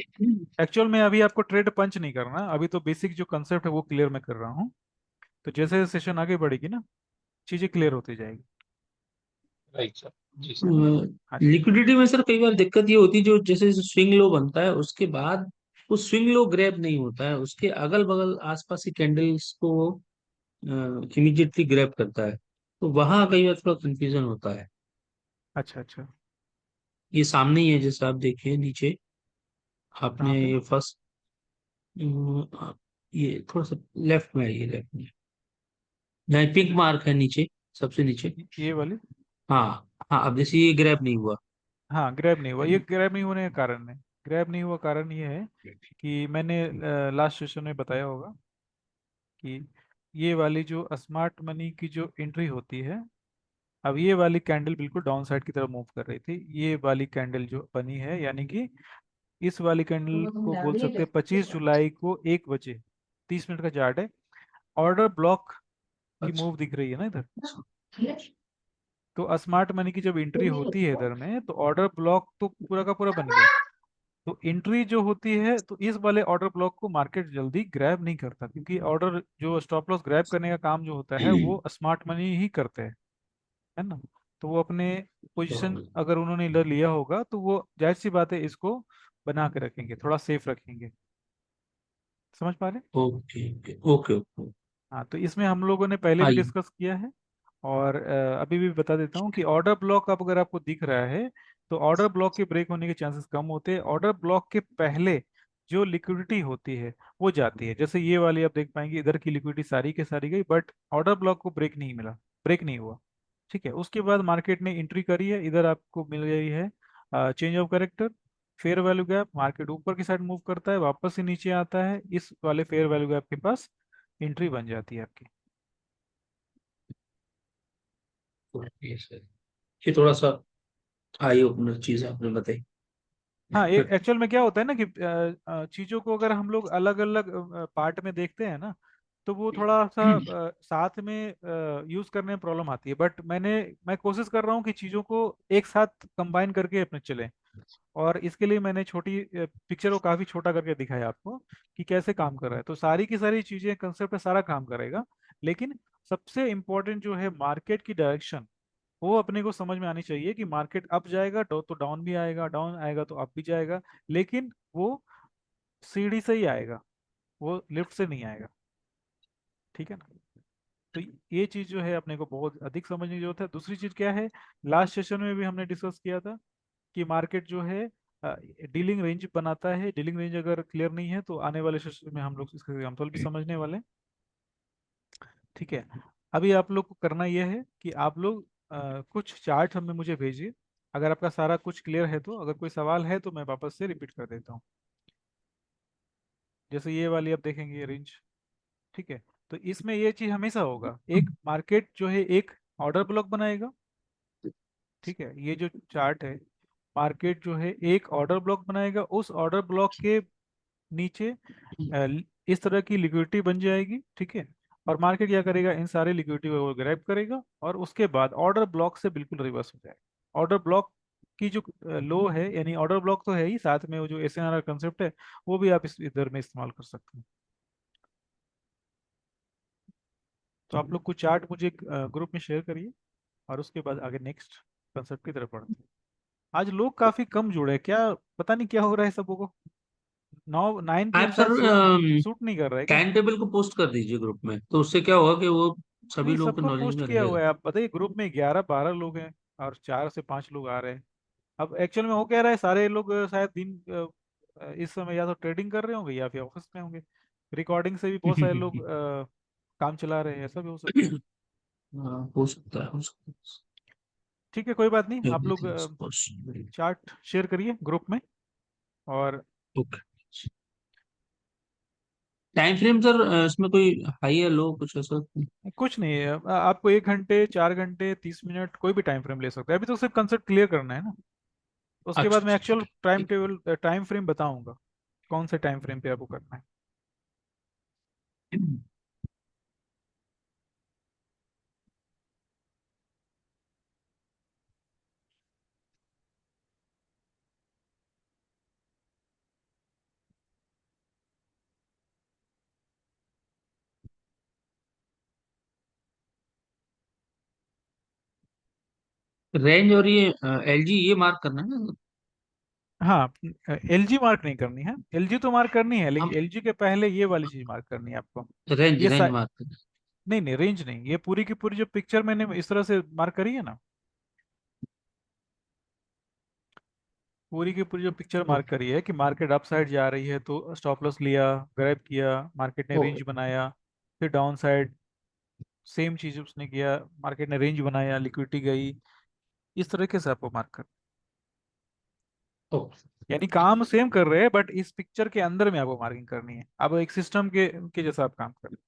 एक्चुअल में अभी आपको ट्रेड पंच नहीं करना, अभी तो बेसिक जो कंसेप्ट है वो क्लियर मैं कर रहा हूँ। तो जैसे सेशन आगे बढ़ेगी ना, चीजें क्लियर होती जाएगी। Right sir. जी है सर। ना? हाँ जी। लिक्विडिटी में सर कई बार दिक्कत ये होती है, जो जैसे स्विंग लो बनता है उसके बाद वो स्विंग लो ग्रैब नहीं होता है, उसके अगल बगल आसपास की कैंडल्स को इमीडिएटली ग्रैब करता है, तो वहां कई बार थोड़ा कंफ्यूजन होता है। अच्छा अच्छा। ये सामने ही है जैसे आप देखिए नीचे, आपने कहाँ पे? ये फर्स्ट, ये थोड़ा सा लेफ्ट में है, ये लेफ्ट में जहाँ पिंक मार्क है नीचे, सबसे नीचे। ये वाली? हाँ हाँ, अब जैसे ये ग्रैब नहीं हुआ। हाँ, ग्रैब नहीं हुआ। ये ग्रैब नहीं होने का कारण है, ग्रैब नहीं हुआ कारण ये है कि मैंने लास्ट सेशन में बताया होगा कि ये वाली जो स्मार्ट मनी की जो एंट्री होती है, अब ये वाली कैंडल बिल्कुल डाउन साइड की तरफ मूव कर रही थी। ये वाली कैंडल जो बनी है, यानी कि इस वाली कैंडल को बोल सकते हैं 25 जुलाई को 1 बजे 30 मिनट का चार्ट है। ऑर्डर ब्लॉक की अच्छा। मूव दिख रही है ना इधर। तो स्मार्ट मनी की जब एंट्री होती है इधर में, तो ऑर्डर ब्लॉक तो पूरा का पूरा बन गया। तो एंट्री जो होती है, तो इस वाले ऑर्डर ब्लॉक को मार्केट जल्दी ग्रैब नहीं करता, क्योंकि ऑर्डर जो स्टॉप लॉस ग्रैब करने का काम जो होता है वो स्मार्ट मनी ही करते हैं, है ना। तो वो अपने पोजीशन अगर उन्होंने इधर लिया होगा तो वो जाहिर सी बात है इसको बना के रखेंगे, थोड़ा सेफ रखेंगे। समझ पा रहे हैं? Okay okay okay okay. हाँ, तो इसमें हम लोगों ने पहले भी आइए। डिस्कस किया है। और अभी भी बता देता हूँ कि ऑर्डर ब्लॉक अब अगर आपको दिख रहा है, तो ऑर्डर ब्लॉक के ब्रेक होने के चांसेस कम होते हैं। ऑर्डर ब्लॉक के पहले जो लिक्विडिटी होती है वो जाती है। जैसे ये वाली आप देख पाएंगे, इधर की लिक्विडिटी सारी के सारी गई, बट ऑर्डर ब्लॉक को ब्रेक नहीं मिला, ब्रेक नहीं हुआ। ठीक है, उसके बाद मार्केट ने एंट्री करी है, इधर आपको मिल गई है change of character, fair value gap. Market ऊपर की साइड मूव करता है, वापस से नीचे आता है, इस वाले फेयर वैल्यू गैप के पास एंट्री बन जाती है आपकी। ओके सर, ये थोड़ा सा आई ओपनर चीज आपने बताई। हाँ, एक एक्चुअल में क्या होता है ना कि चीजों को अगर हम लोग अलग अलग पार्ट में देखते हैं ना, तो वो थोड़ा सा साथ में यूज करने में प्रॉब्लम आती है। बट मैं कोशिश कर रहा हूँ कि चीजों को एक साथ कंबाइन करके अपने चलें। और इसके लिए मैंने छोटी पिक्चर को काफी छोटा करके दिखाया आपको कि कैसे काम कर रहा है। तो सारी की सारी चीजें, कंसेप्ट सारा काम करेगा, लेकिन सबसे इम्पोर्टेंट जो है मार्केट की डायरेक्शन, वो अपने को समझ में आनी चाहिए कि मार्केट अप जाएगा तो डाउन भी आएगा, डाउन आएगा तो अप भी जाएगा, लेकिन वो सीढ़ी से ही आएगा, वो लिफ्ट से नहीं आएगा। ठीक है ना। तो ये चीज जो है अपने को बहुत अधिक समझने की जरूरत है। दूसरी चीज क्या है, लास्ट सेशन में भी हमने डिस्कस किया था कि मार्केट जो है डीलिंग रेंज बनाता है। डीलिंग रेंज अगर क्लियर नहीं है तो आने वाले सेशन में हम लोग इसका एग्जाम्पल भी समझने वाले हैं। ठीक है। अभी आप लोग को करना यह है कि आप लोग कुछ चार्ट हमें मुझे भेजिए। अगर आपका सारा कुछ क्लियर है तो, अगर कोई सवाल है तो मैं वापस से रिपीट कर देता हूँ। जैसे ये वाली आप देखेंगे, ये रेंज। ठीक है। तो इसमें ये चीज हमेशा होगा, एक मार्केट जो है एक ऑर्डर ब्लॉक बनाएगा। ठीक है, ये जो चार्ट है, मार्केट जो है एक ऑर्डर ब्लॉक बनाएगा, उस ऑर्डर ब्लॉक के नीचे इस तरह की लिक्विडिटी बन जाएगी। ठीक है। और मार्केट क्या करेगा, इन सारे लिक्विडिटी को ग्रैब करेगा और उसके बाद ऑर्डर ब्लॉक से बिल्कुल रिवर्स हो जाएगा। ऑर्डर ब्लॉक की जो लो है, यानी ऑर्डर ब्लॉक तो है ही, साथ में वो जो एसएनआर कंसेप्ट है वो भी आप इस इधर में इस्तेमाल कर सकते हैं। तो आप लोग कुछ चार्ट मुझे ग्रुप में शेयर करिए, और उसके बाद आगे नेक्स्ट कंसेप्ट की तरफ बढ़ते हैं। आज लोग काफी कम जुड़े हैं, क्या पता नहीं क्या हो रहा है सबको को। 9 9 PM आप शायद सर सूट सूट नहीं कर रहा है क्या? टाइम टेबल को पोस्ट कर दीजिए ग्रुप में, तो उससे क्या होगा कि वो सभी नहीं, लोगों के सबको नॉलेज पोस्ट में किया रहेगा। हुआ है। आप बताइए, ग्रुप में 11 12 लोग हैं और 4 से 5 लोग आ रहे हैं। अब एक्चुअल में हो कह रहा है, सारे लोग शायद दिन इस समय या तो ट्रेडिंग कर रहे होंगे या फिर ऑफिस में होंगे। रिकॉर्डिंग से भी बहुत सारे लोग काम चला रहे हैं, ऐसा भी हो सकता है। हाँ, हो सकता है, हो सकता ठीक है, कोई बात नहीं। है। आप लोग everything is possible. Chart share करिए ग्रुप में। और ओके। टाइम फ्रेम सर, इसमें कोई हाई या लो कुछ ऐसा? कुछ नहीं है, आपको 1 घंटे, 4 घंटे, 30 मिनट, कोई भी टाइम फ्रेम ले सकते हैं। अभी तो सिर्फ कंसेप्ट क्लियर करना है ना। उसके अच्छा बाद मैं अच्छा अच्छा, एक्चुअल टाइम ठीक टेबल टाइम फ्रेम बताऊंगा, कौन से टाइम फ्रेम पे आपको करना है। है। रेंज और ये एलजी ये मार्क करना है ना? हाँ, एलजी मार्क नहीं करनी है, एलजी तो मार्क करनी है, हम लेकिन एलजी के पहले ये वाली चीज मार्क करनी है आपको। रेंज ये रेंज मार्क करना नहीं नहीं, रेंज नहीं, ये पूरी की पूरी जो पिक्चर मैंने इस तरह से मार्क करी है ना, पूरी की पूरी जो पिक्चर मार्क ओके। करी है कि मार्केट अप साइड जा रही है तो स्टॉप लॉस लिया, ग्रैब किया, मार्केट ने रेंज ओके। बनाया, फिर डाउन साइड सेम चीज उसने किया, मार्केट ने रेंज बनाया, लिक्विडिटी गई। इस तरीके से आपको मार्क कर, ओके। यानी काम सेम कर रहे हैं बट इस पिक्चर के अंदर में आपको मार्किंग करनी है। अब एक सिस्टम के जैसा आप काम कर रहे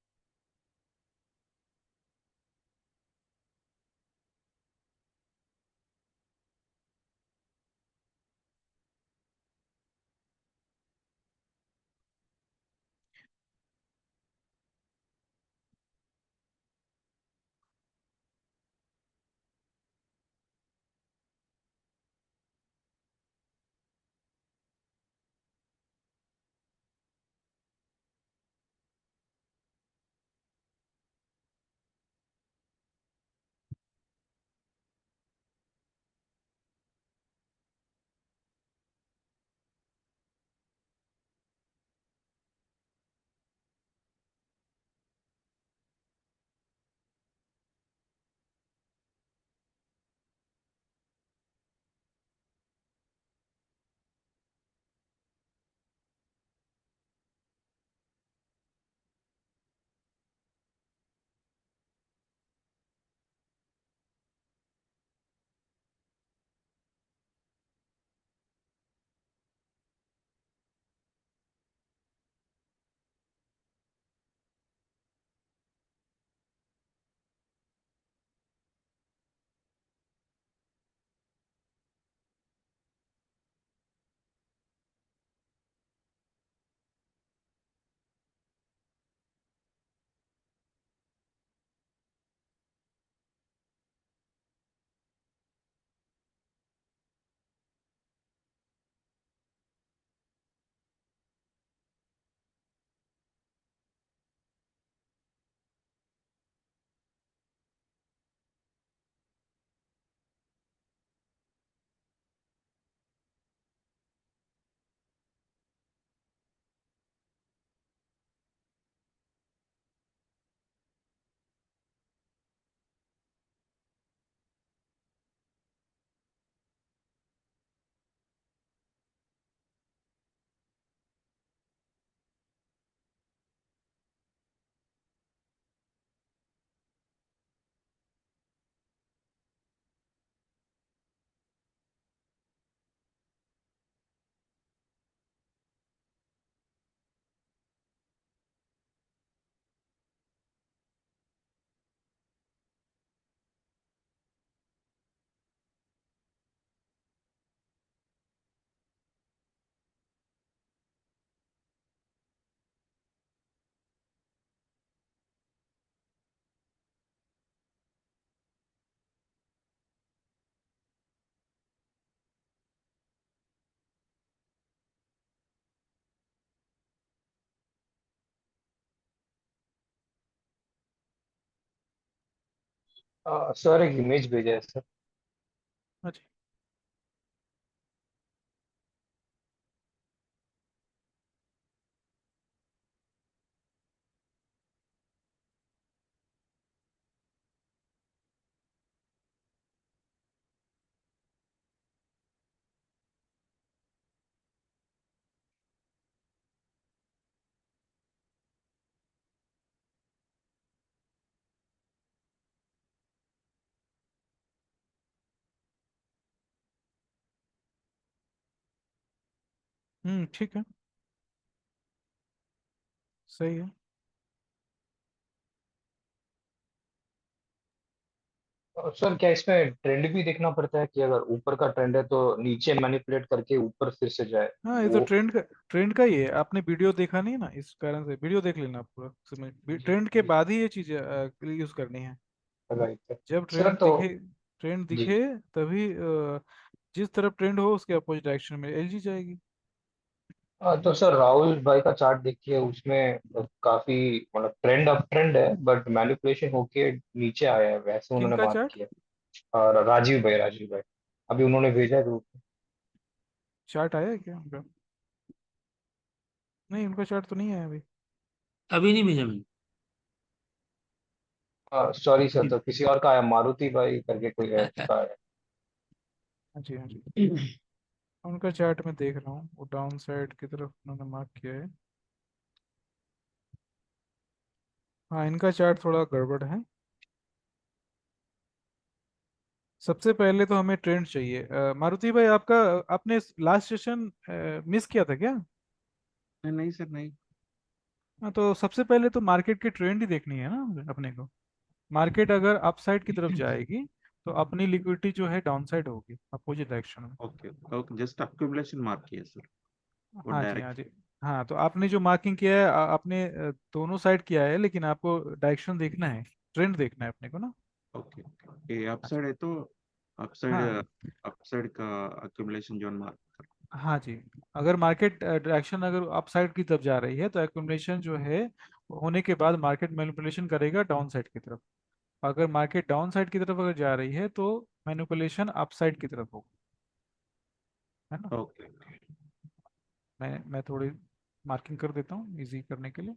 सर एक इमेज भेजा है सर। हैं। अच्छा। ठीक है। सही है। सर क्या इसमें ट्रेंड भी देखना पड़ता है कि अगर ऊपर का ट्रेंड है तो नीचे मैनिपुलेट करके ऊपर फिर से जाए हाँ, ये तो वो? ट्रेंड का ही है। आपने वीडियो देखा नहीं ना, इस कारण से वीडियो देख लेना पूरा समझ। जी ट्रेंड के जी। बाद ही ये चीजें यूज करनी है। राइट है। जब सर ट्रेंड तो दिखे, ट्रेंड जी। दिखे तभी जिस तरफ ट्रेंड हो उसके अपोजिट डायरेक्शन में एलजी जाएगी। तो सर राहुल भाई का चार्ट देखिए उसमें काफी मतलब ट्रेंड अप ट्रेंड है बट मैनिपुलेशन होके नीचे आया है वैसे उन्होंने किनका मार्क चार्ट? किया। और राजीव भाई अभी उन्होंने भेजा है ग्रुप चार्ट आया है क्या उनका? नहीं, उनका चार्ट तो नहीं आया अभी। अभी नहीं भेजा मैंने। में। सॉरी सर तो किसी और का आया मारुति भाई करके कोई है उसका है। हाँ जी, हाँ जी। उनका चार्ट में देख रहा हूँ, वो डाउन साइड की तरफ उन्होंने मार्क किया है। हाँ, इनका चार्ट थोड़ा गड़बड़ है। सबसे पहले तो हमें ट्रेंड चाहिए। मारुति भाई, आपका आपने लास्ट सेशन मिस किया था क्या? नहीं सर, नहीं। हाँ, तो सबसे पहले तो मार्केट की ट्रेंड ही देखनी है ना अपने को। मार्केट अगर अप साइड की तरफ जाएगी तो अपनी लिक्विडिटी जो है डाउन साइड होगी, अपोजिट डायरेक्शन में। Okay okay, just accumulation mark किया सर, वो हाँ जी, हाँ डायरेक्ट। जी। हाँ, तो आपने जो मार्किंग किया है आपने दोनों साइड किया है, लेकिन आपको डायरेक्शन देखना है, ट्रेंड देखना है अपने को ना। ओके ओके, ये अच्छा। अपसाइड है तो अपसाइड, हाँ, अपसाइड का अक्यूमुलेशन जोन मार्क। हाँ जी। अगर मार्केट डायरेक्शन अगर अप साइड की तरफ जा रही है तो एक्यूमुलेशन जो है होने के बाद मार्केट मैनिपुलेशन करेगा डाउन साइड की तरफ। अगर मार्केट डाउन साइड की तरफ अगर जा रही है तो मैनिपुलेशन अप साइड की तरफ होगा, है ना। Okay okay. मैं थोड़ी मार्किंग कर देता हूँ इजी करने के लिए।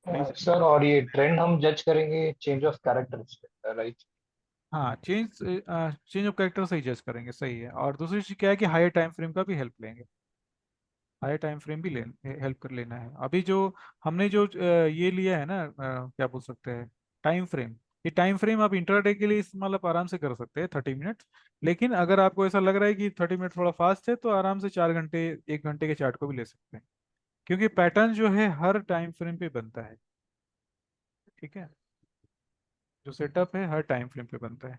प्लीज। सर, और ये ट्रेंड हम जज करेंगे चेंज ऑफ कैरेक्टर, राइट? हाँ, चेंज ऑफ कैरेक्टर सही जज करेंगे, सही है। और दूसरी चीज क्या है कि हायर टाइम फ्रेम का भी हेल्प लेंगे। हायर टाइम फ्रेम भी ले हेल्प कर लेना है। अभी जो हमने जो ये लिया है ना, क्या बोल सकते हैं, टाइम फ्रेम। ये टाइम फ्रेम आप इंट्राडे के लिए इस्तेमाल आप आराम से कर सकते हैं 30 मिनट। लेकिन अगर आपको ऐसा लग रहा है कि 30 मिनट थोड़ा फास्ट है तो आराम से 4 घंटे 1 घंटे के चार्ट को भी ले सकते हैं। क्योंकि पैटर्न जो है हर टाइम फ्रेम पे बनता है। ठीक है, जो सेटअप है हर टाइम फ्रेम पे बनता है।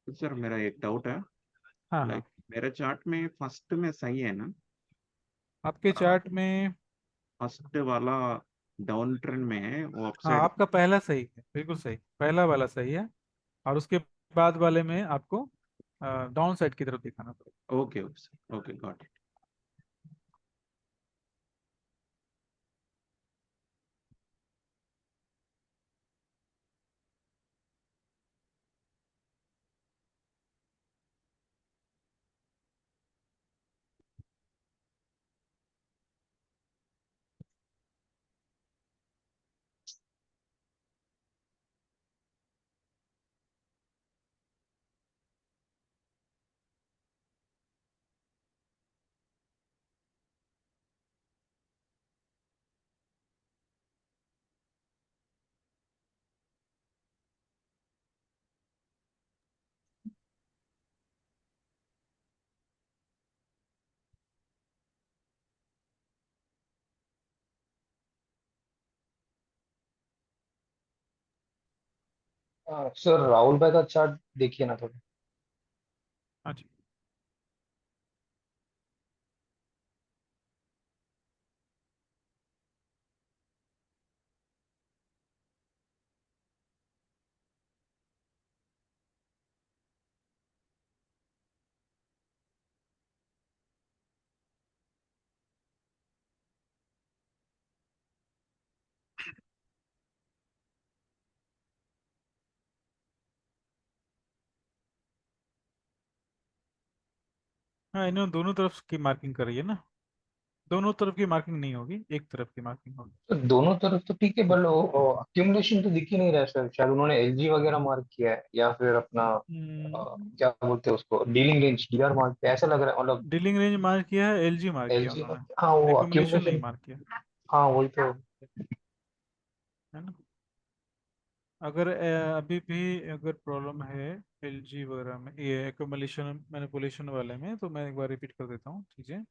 तो सर मेरा एक डाउट है, हाँ, हाँ। लाइक मेरे चार्ट में फर्स्ट में सही है ना? आपके चार्ट में। फर्स्ट वाला डाउन ट्रेंड में है, वो हाँ, अपसाइड। आपका पहला सही है, बिल्कुल सही, पहला वाला सही है। और उसके बाद वाले में आपको डाउन साइड की तरफ दिखाना पड़ेगा। Okay okay sir, okay got it. Sir, Rahul भाई का चार्ट देखिए ना थोड़ा। हाँ जी। हाँ, इन्होंने दोनों तरफ की मार्किंग करी है ना। दोनों तरफ की मार्किंग नहीं होगी, एक तरफ की मार्किंग होगी। तो दोनों तरफ तो ठीक है, बट वो अक्यूमुलेशन तो दिख ही नहीं रहा है सर। शायद उन्होंने एलजी वगैरह मार्क किया है, या फिर अपना क्या बोलते हैं उसको, डीलिंग रेंज डीआर मार्क किया है, ऐसा लग रहा है मतलब। डीलिंग रेंज मार्क किया है, एलजी मार्क किया एलजी, उन्होंने। हाँ वो एक्यूमुलेशन नहीं अक्यूमुलेशन। मार्क किया, हाँ वही तो। है ना। अगर अभी भी अगर प्रॉब्लम है एलजी वगैरह में, ये एक्यूमुलेशन मैनिपुलेशन वाले में, तो मैं एक बार रिपीट कर देता हूँ चीज़ें।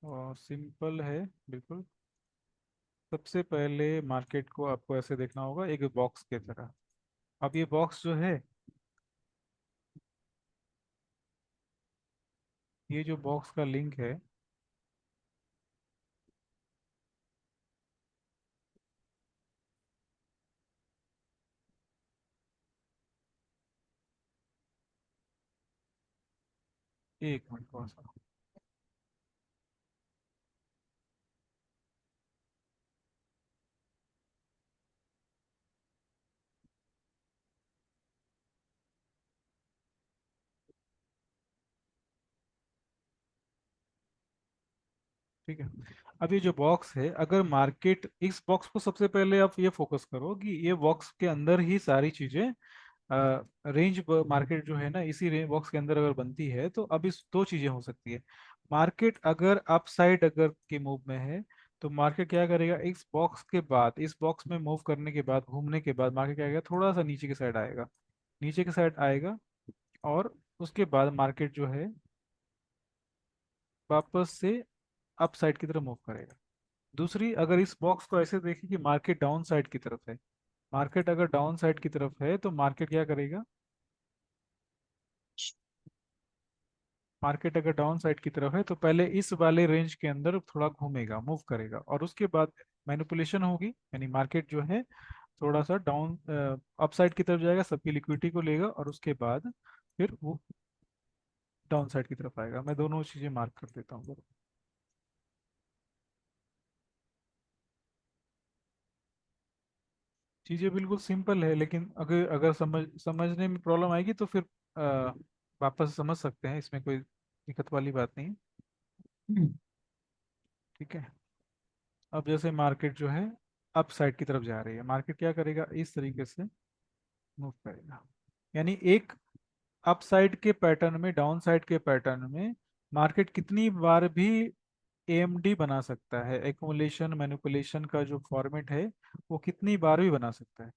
और सिंपल है बिल्कुल। सबसे पहले मार्केट को आपको ऐसे देखना होगा, एक बॉक्स के तरह। अब ये बॉक्स जो है, ये जो बॉक्स का लिंक है, एक मिनट थोड़ा सा। ठीक है। अब ये जो बॉक्स है, अगर मार्केट इस बॉक्स को सबसे पहले आप ये फोकस करो कि ये बॉक्स के अंदर ही सारी चीजें रेंज मार्केट जो है ना, इसी रेंज बॉक्स के अंदर अगर बनती है तो अब इस दो चीजें हो सकती है। मार्केट अगर अप साइड अगर के मूव में है तो मार्केट क्या करेगा, इस बॉक्स के बाद, इस बॉक्स में मूव करने के बाद, घूमने के बाद मार्केट क्या करेगा, थोड़ा सा नीचे की साइड आएगा, नीचे की साइड आएगा, और उसके बाद मार्केट जो है वापस से अप साइड की तरफ मूव करेगा। दूसरी, अगर इस बॉक्स को ऐसे देखें कि मार्केट डाउन साइड की तरफ है, मार्केट अगर डाउन साइड की तरफ है तो मार्केट क्या करेगा, मार्केट अगर डाउन साइड की तरफ है तो पहले इस वाले रेंज के अंदर थोड़ा घूमेगा, मूव करेगा, और उसके बाद मैनिपुलेशन होगी, यानी मार्केट जो है थोड़ा सा डाउन अप साइड की तरफ जाएगा, सबकी लिक्विडिटी को लेगा, और उसके बाद फिर वो डाउन साइड की तरफ आएगा। मैं दोनों चीजें मार्क कर देता हूँ। चीजें बिल्कुल सिंपल है, लेकिन अगर अगर समझने में प्रॉब्लम आएगी तो फिर अ, वापस समझ सकते हैं, इसमें कोई दिक्कत वाली बात नहीं है। ठीक है। अब जैसे मार्केट जो है अप साइड की तरफ जा रही है, मार्केट क्या करेगा, इस तरीके से मूव करेगा, यानी एक अप साइड के पैटर्न में, डाउन साइड के पैटर्न में मार्केट कितनी बार भी एएमडी बना सकता है, एक्युमुलेशन मैनिपुलेशन का जो फॉर्मेट है वो कितनी बार भी बना सकता है,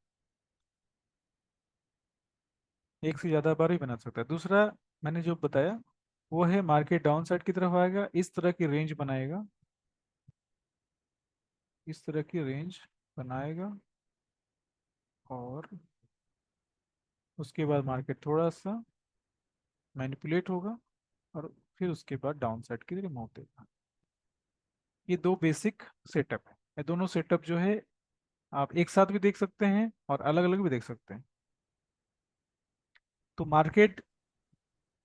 एक से ज्यादा बार भी बना सकता है। दूसरा मैंने जो बताया वो है मार्केट डाउन साइड की तरफ आएगा, इस तरह की रेंज बनाएगा, इस तरह की रेंज बनाएगा, और उसके बाद मार्केट थोड़ा सा मैनिपुलेट होगा, और फिर उसके बाद डाउन साइड की तरफ मूव देगा। ये दो बेसिक सेटअप है। ये दोनों सेटअप जो है आप एक साथ भी देख सकते हैं और अलग अलग भी देख सकते हैं। तो मार्केट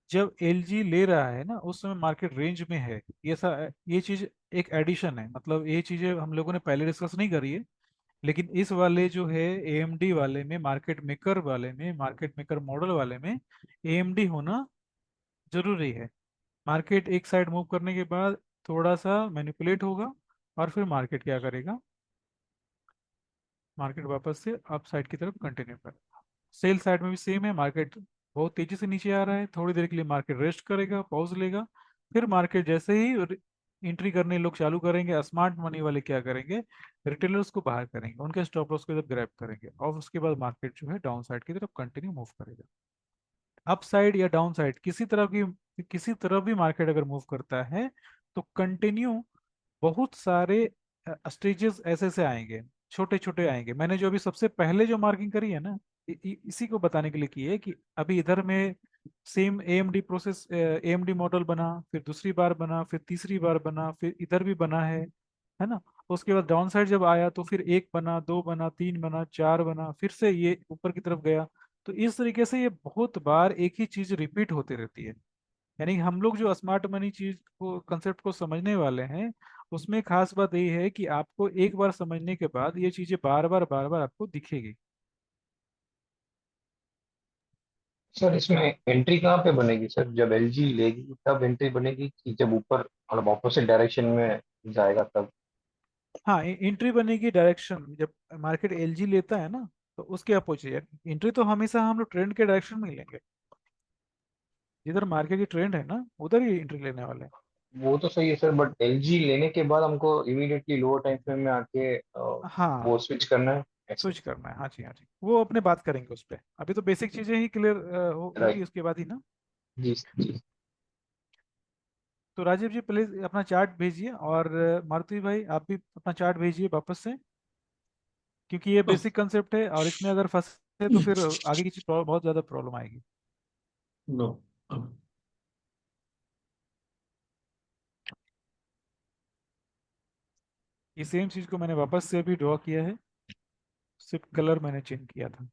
जब एलजी ले रहा है ना, उस समय मार्केट रेंज में है, ये चीज एक एडिशन है, मतलब ये चीजें हम लोगों ने पहले डिस्कस नहीं करी है, लेकिन इस वाले जो है एएमडी वाले में, मार्केट मेकर वाले में, मार्केट मेकर मॉडल वाले में एएमडी होना जरूरी है। मार्केट एक साइड मूव करने के बाद थोड़ा सा मैनिपुलेट होगा, और फिर मार्केट क्या करेगा, मार्केट वापस से अप साइड की तरफ कंटिन्यू करेगा। सेल साइड में भी सेम है, मार्केट बहुत तेजी से नीचे आ रहा है, थोड़ी देर के लिए मार्केट रेस्ट करेगा, पॉज लेगा, फिर मार्केट जैसे ही एंट्री करने लोग चालू करेंगे, स्मार्ट मनी वाले क्या करेंगे, रिटेलर्स को बाहर करेंगे, उनके स्टॉप लॉस को जब ग्रैब करेंगे, और उसके बाद मार्केट जो है डाउन साइड की तरफ कंटिन्यू मूव करेगा। अप साइड या डाउन साइड किसी तरफ भी मार्केट अगर मूव करता है तो कंटिन्यू बहुत सारे स्टेजेस ऐसे से आएंगे, छोटे छोटे आएंगे। मैंने जो अभी सबसे पहले जो मार्किंग करी है ना, इसी को बताने के लिए की है कि अभी इधर में same AMD process, AMD model बना, फिर दूसरी बार बना, फिर तीसरी बार बना, फिर इधर भी बना है ना। उसके बाद डाउन साइड जब आया तो फिर एक बना, दो बना, तीन बना, चार बना, फिर से ये ऊपर की तरफ गया। तो इस तरीके से ये बहुत बार एक ही चीज रिपीट होती रहती है। यानी हम लोग जो स्मार्ट मनी चीज को, कंसेप्ट को समझने वाले हैं, उसमें खास बात यही है कि आपको एक बार समझने के बाद ये चीजें बार बार आपको दिखेगी। सर इसमें एंट्री कहाँ पे बनेगी सर, जब एलजी लेगी तब एंट्री बनेगी कि जब ऊपर मतलब ऑपोजिट डायरेक्शन में जाएगा तब? हाँ, एंट्री बनेगी डायरेक्शन जब मार्केट एलजी लेता है ना, तो उसके अपोजिट एंट्री तो हमेशा हम लोग ट्रेंड के डायरेक्शन में ही लेंगे, जिधर मार्केट की ट्रेंड है ना उधर ही एंट्री लेने वाले हैं। वो तो सही है सर, बट एलजी लेने के बाद हमको इमीडिएटली लोअर टाइम फ्रेम में आके वो हाँ, स्विच करना है ऐसे? स्विच करना है, हाँ जी हाँ जी, वो अपने बात करेंगे उस पर। अभी तो बेसिक चीजें ही क्लियर होगी राइट। उसके बाद ही ना। जी जी। तो राजीव जी प्लीज अपना चार्ट भेजिए, और मारुति भाई आप भी अपना चार्ट भेजिए वापस से, क्योंकि ये बेसिक कंसेप्ट है, और इसमें अगर फंसे तो फिर आगे की चीज बहुत ज्यादा प्रॉब्लम आएगी। नो। ये सेम चीज को मैंने वापस से अभी ड्रॉ किया है, सिर्फ कलर मैंने चेंज किया था।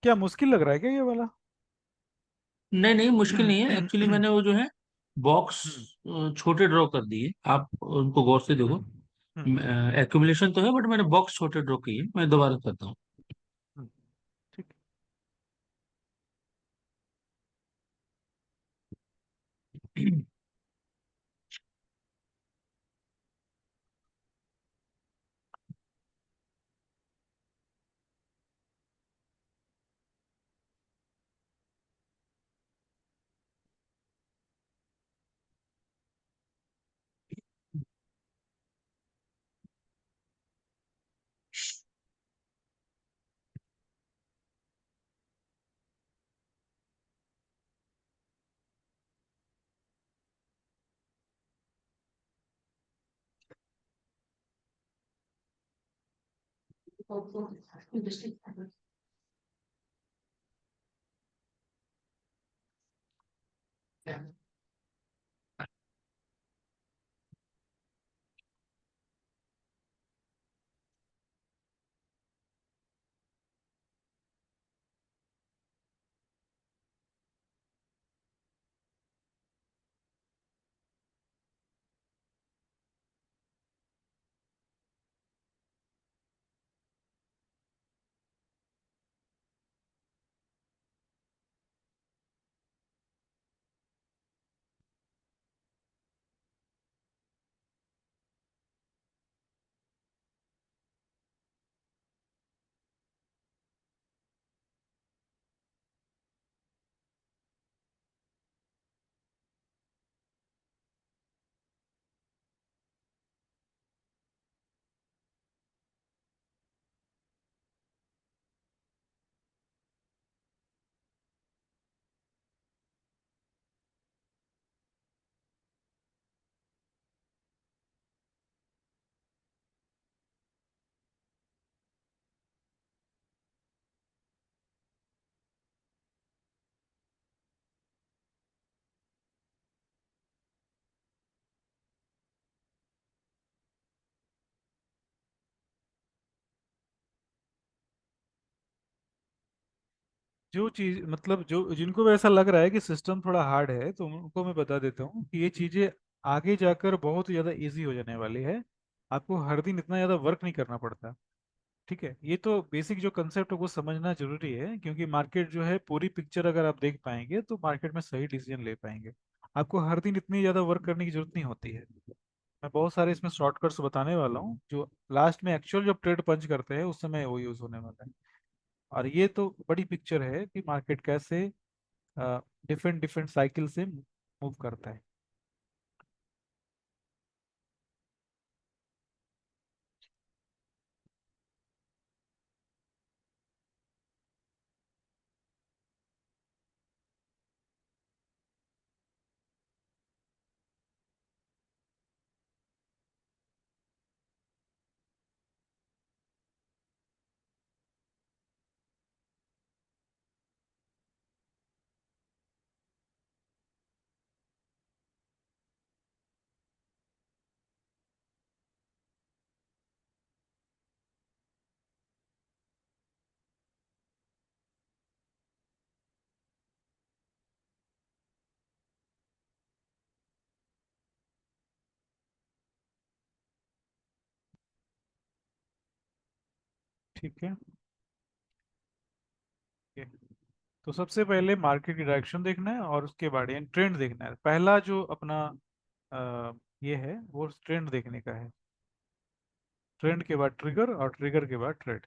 क्या मुश्किल लग रहा है क्या ये वाला? नहीं नहीं, मुश्किल नहीं है एक्चुअली। हम्म। मैंने वो जो है बॉक्स छोटे ड्रॉ कर दिए, आप उनको गौर से देखो। हम्म। हम्म। एक्यूमुलेशन तो है बट मैंने बॉक्स छोटे ड्रॉ किए, मैं दोबारा करता हूँ। हम्म। ठीक जो चीज मतलब जो जिनको भी ऐसा लग रहा है कि सिस्टम थोड़ा हार्ड है, तो उनको मैं बता देता हूँ कि ये चीजें आगे जाकर बहुत ज़्यादा इजी हो जाने वाली है। आपको हर दिन इतना ज़्यादा वर्क नहीं करना पड़ता। ठीक है, ये तो बेसिक जो कंसेप्ट है वो समझना जरूरी है, क्योंकि मार्केट जो है पूरी पिक्चर अगर आप देख पाएंगे तो मार्केट में सही डिसीजन ले पाएंगे। आपको हर दिन इतनी ज़्यादा वर्क करने की जरूरत नहीं होती है। मैं बहुत सारे इसमें शॉर्टकट्स बताने वाला हूँ, जो लास्ट में एक्चुअल जब ट्रेड पंच करते हैं उस समय वो यूज़ होने वाला है। और ये तो बड़ी पिक्चर है कि मार्केट कैसे डिफरेंट डिफरेंट साइकिल से मूव करता है। ठीक है। ये- तो सबसे पहले मार्केट की डायरेक्शन देखना है और उसके बाद ट्रेंड देखना है। पहला जो अपना ये है वो ट्रेंड देखने का है। ट्रेंड के बाद ट्रिगर और ट्रिगर के बाद ट्रेड।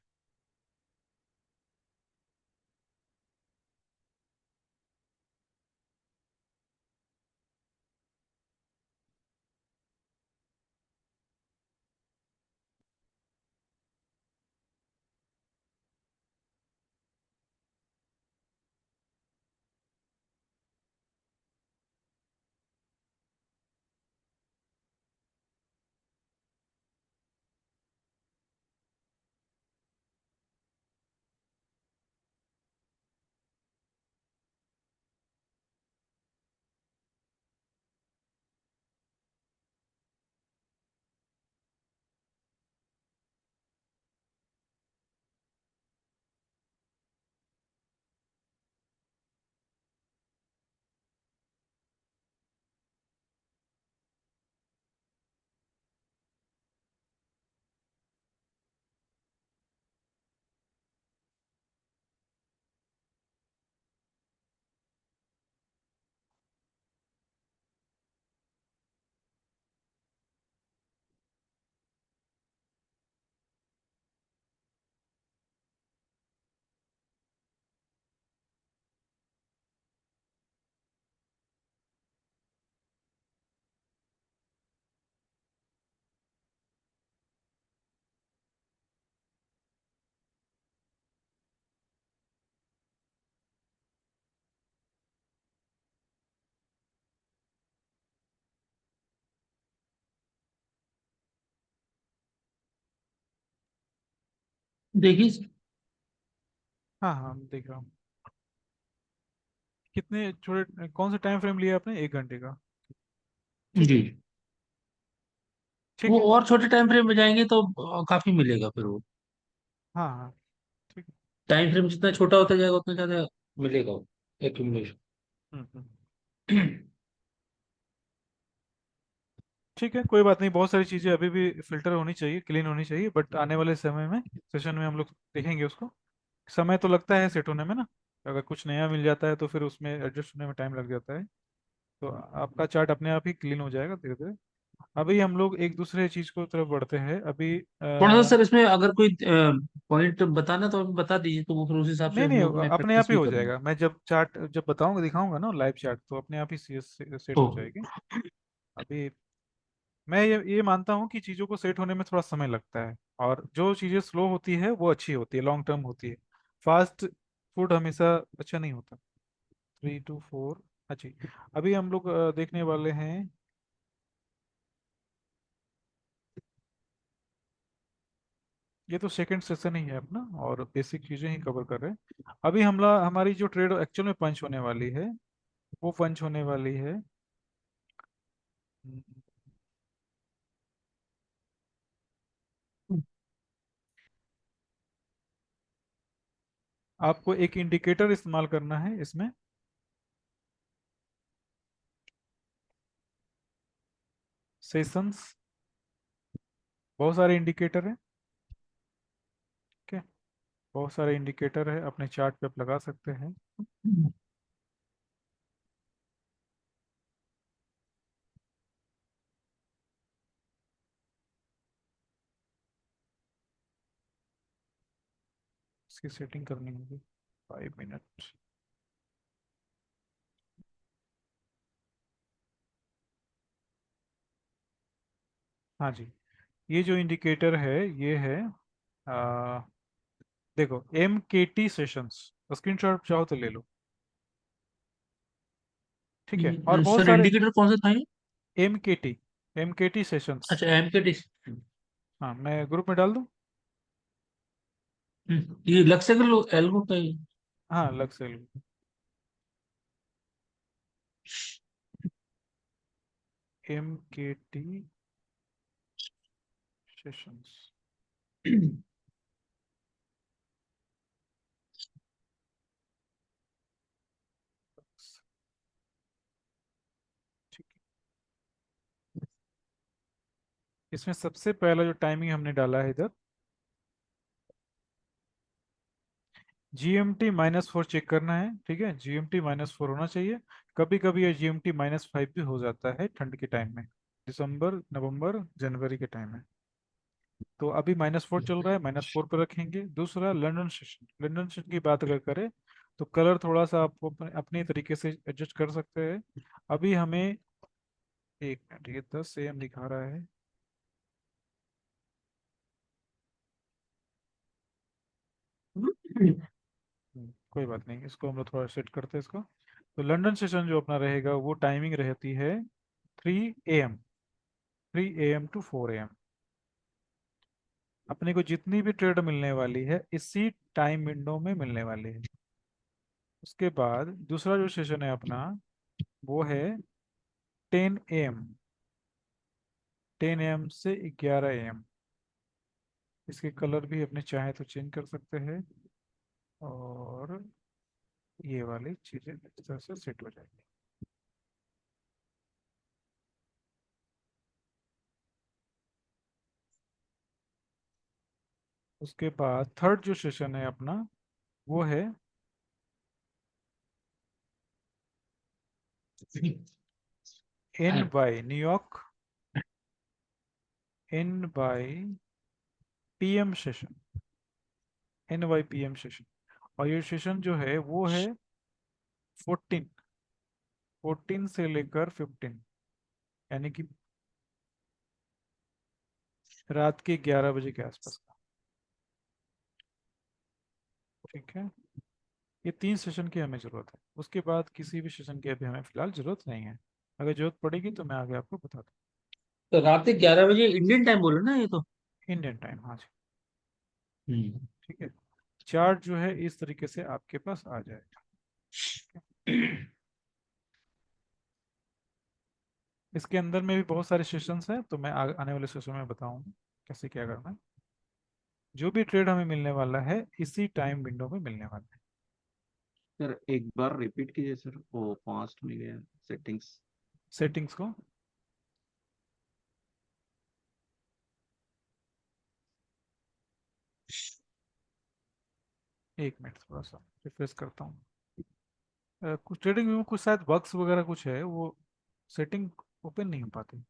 देखिए हाँ हाँ मैं देख रहा हूँ। कितने छोटे कौन सा टाइम फ्रेम लिया आपने, 1 घंटे का? ठीक जी, है। ठीक वो है। और छोटे टाइम फ्रेम में जाएंगे तो काफी मिलेगा फिर वो। हाँ हाँ ठीक है। टाइम फ्रेम जितना छोटा होता जाएगा उतना ज्यादा मिलेगा वो एक्यूमुलेशन। हम्म। ठीक है, कोई बात नहीं, बहुत सारी चीज़ें अभी भी फिल्टर होनी चाहिए, क्लीन होनी चाहिए, बट आने वाले समय में सेशन में हम लोग देखेंगे उसको। समय तो लगता है सेट होने में ना, अगर कुछ नया मिल जाता है तो फिर उसमें एडजस्ट होने में टाइम लग जाता है। तो आपका चार्ट अपने आप ही क्लीन हो जाएगा धीरे धीरे। अभी हम लोग एक दूसरे चीज को तरफ बढ़ते हैं अभी थोड़ा सा सर इसमें अगर कोई पॉइंट बताना तो अभी बता दीजिए, तो वो फिर उस हिसाब से नहीं हम नहीं, लोग मैं अपने आप प्रैक्टिस ही भी हो करूँगा। जाएगा। मैं जब चार्ट जब बताऊंगा दिखाऊंगा ना लाइव चार्ट, तो अपने आप ही सेट ओ। हो जाएगी। अभी मैं ये मानता हूँ कि चीज़ों को सेट होने में थोड़ा समय लगता है, और जो चीज़ें स्लो होती है वो अच्छी होती है, लॉन्ग टर्म होती है। फास्ट फूड हमेशा अच्छा नहीं होता। 3 to 4। अच्छा, अभी हम लोग देखने वाले हैं। ये तो सेकंड सेशन ही है अपना, और बेसिक चीज़ें ही कवर कर रहे हैं। अभी हमला हमारी जो ट्रेड एक्चुअल में पंच होने वाली है, वो पंच होने वाली है। आपको एक इंडिकेटर इस्तेमाल करना है इसमें, सेशंस। बहुत सारे इंडिकेटर हैं। ठीक है, बहुत सारे इंडिकेटर है, अपने चार्ट पे आप लगा सकते हैं। इसकी सेटिंग करनी होगी, 5 मिनट। हाँ जी, ये जो इंडिकेटर है ये है, आ, देखो MKT सेशंस, स्क्रीनशॉट चाहो तो ले लो। ठीक है, और बहुत सर सारे इंडिकेटर कौन सा था ये? MKT, MKT sessions. अच्छा, एम के डी। हाँ, मैं ग्रुप में डाल दूँ? ये लक्ष्य एल्गो का ही। हाँ, लग से MKT सेशंस। ठीक है, इसमें सबसे पहला जो टाइमिंग हमने डाला है इधर, GMT-4 चेक करना है। ठीक है, GMT-4 होना चाहिए। कभी कभी ये GMT-5 भी हो जाता है ठंड के टाइम में, दिसंबर नवंबर जनवरी के टाइम में। तो अभी -4 चल रहा है, -4 पर रखेंगे। दूसरा लंदन सेशन, लंदन सेशन की बात अगर करें तो कलर थोड़ा सा आपको अपने तरीके से एडजस्ट कर सकते हैं। अभी हमें, एक मिनट, ये 10 AM दिखा रहा है। कोई बात नहीं, इसको हम लोग थोड़ा सेट करते हैं इसको। तो लंदन सेशन जो अपना रहेगा वो टाइमिंग रहती है 3 AM, 3 AM to 4 AM। अपने को जितनी भी ट्रेड मिलने वाली है इसी टाइम विंडो में मिलने वाली है। उसके बाद दूसरा जो सेशन है अपना, वो है 10 AM, 10 AM से 11 AM। इसके कलर भी अपने चाहे तो चेंज कर सकते हैं, और ये वाली चीज़ें इस तरह से सेट हो जाएगी। उसके बाद थर्ड जो सेशन है अपना, वो है N/, New York N/PM session, NYPM session. और ये सेशन जो है वो है 14, 14 से लेकर 15, यानी कि रात के 11 बजे के आसपास का। ठीक है, ये 3 सेशन की हमें जरूरत है। उसके बाद किसी भी सेशन की अभी हमें फिलहाल जरूरत नहीं है। अगर जरूरत पड़ेगी तो मैं आगे आपको बता दूँ। तो रात के 11 बजे इंडियन टाइम बोलो ना ये तो। इंडियन टाइम, हाँ जी। हम्म। ठीक है, चार्ट जो है इस तरीके से आपके पास आ जाएगा। इसके अंदर में भी बहुत सारे सेशंस हैं, तो मैं आने वाले सेशन में बताऊंगा कैसे क्या करना है। जो भी ट्रेड हमें मिलने वाला है इसी टाइम विंडो में मिलने वाला है। सर एक बार रिपीट कीजिए सर, वो फास्ट में गया सेटिंग्स। सेटिंग्स को एक मिनट थोड़ा सा रिफ्रेश करता हूँ। कुछ ट्रेडिंग में कुछ शायद बग्स वगैरह कुछ है, वो सेटिंग ओपन नहीं हो पाती।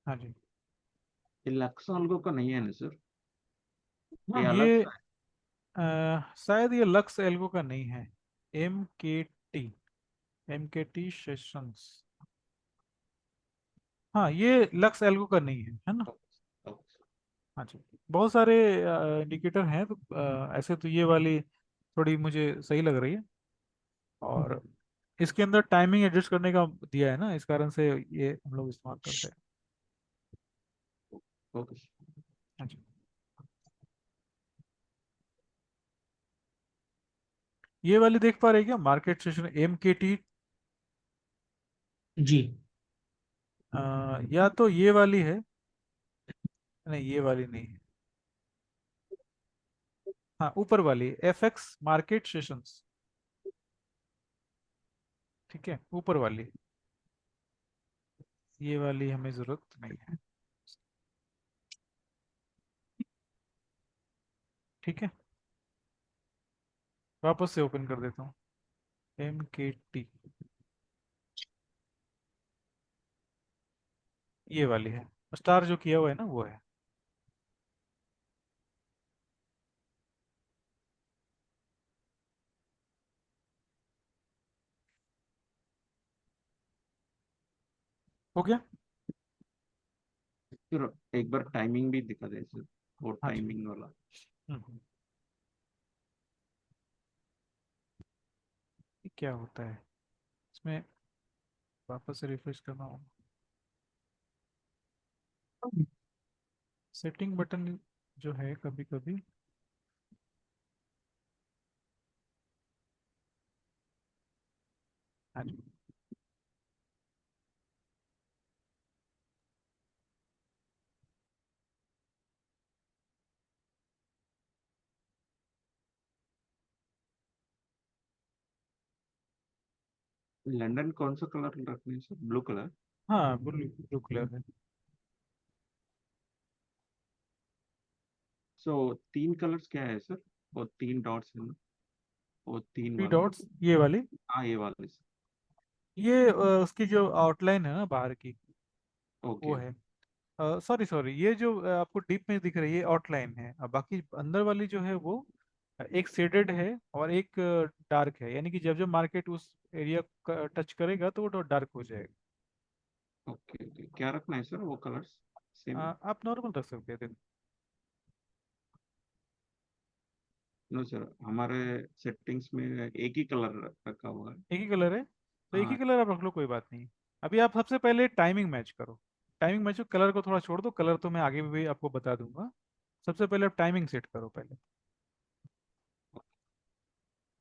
हाँ जी। ये लक्स अलगो का नहीं है ना सर? हाँ ये अलग ये सा है। शायद ये लक्स एल्गो का नहीं है। T T sessions. हाँ ये लक्स एल्गो का नहीं है ना। Okay, okay. हाँ जी। बहुत सारे इंडिकेटर हैं, तो ऐसे तो ये वाली थोड़ी मुझे सही लग रही है। और इसके अंदर टाइमिंग एडजस्ट करने का दिया है ना, इस कारण से ये हम लोग इस्तेमाल करते हैं। Okay sir. हाँ जी। ये वाली देख पा रहे हैं क्या, मार्केट सेशन टी? जी। या तो ये वाली है, नहीं ये वाली नहीं है। हाँ ऊपर वाली एफ एक्स मार्केट सेशंस। ठीक है, ऊपर वाली, ये वाली हमें जरूरत नहीं है। ठीक है, वापस से ओपन कर देता हूँ। टी, ये वाली है, स्टार जो किया हुआ है ना वो है। हो गया। फिर एक बार टाइमिंग भी दिखा दे सर, वो हाँ जी। टाइमिंग वाला। हम्म। ये क्या होता है इसमें, वापस से रिफ्रेश करना होगा। सेटिंग बटन जो है कभी कभी, हाँ जी। लंदन कौन सा कलर रखने हैं सर, ब्लू कलर? हाँ ब्लू ब्लू कलर है। सो तीन कलर्स क्या है सर? वो तीन डॉट्स है ना, वो तीन थ्री वाला। डॉट्स ये वाली, हाँ ये वाले सर। ये उसकी जो आउटलाइन है ना बाहर की, वो ओके। है। सॉरी सॉरी, ये जो आपको डीप में दिख रही है आउटलाइन है, अब बाकी अंदर वाली जो है वो एक शेडेड है और एक डार्क है, यानी कि जब जब मार्केट उस एरिया का टच करेगा तो वो डार्क हो जाएगा। ओके ओके, क्या रखना है सर वो कलर्स? सेम? आप नॉर्मल रख सकते हैं, देखो। नो सर, हमारे सेटिंग्स में एक ही कलर रखा हुआ है। एक ही कलर है तो एक ही हाँ। कलर आप रख लो, कोई बात नहीं। अभी आप सबसे पहले टाइमिंग मैच करो। टाइमिंग मैच, कलर को थोड़ा छोड़ दो, कलर तो मैं आगे भी आपको बता दूंगा। सबसे पहले आप टाइमिंग सेट करो पहले।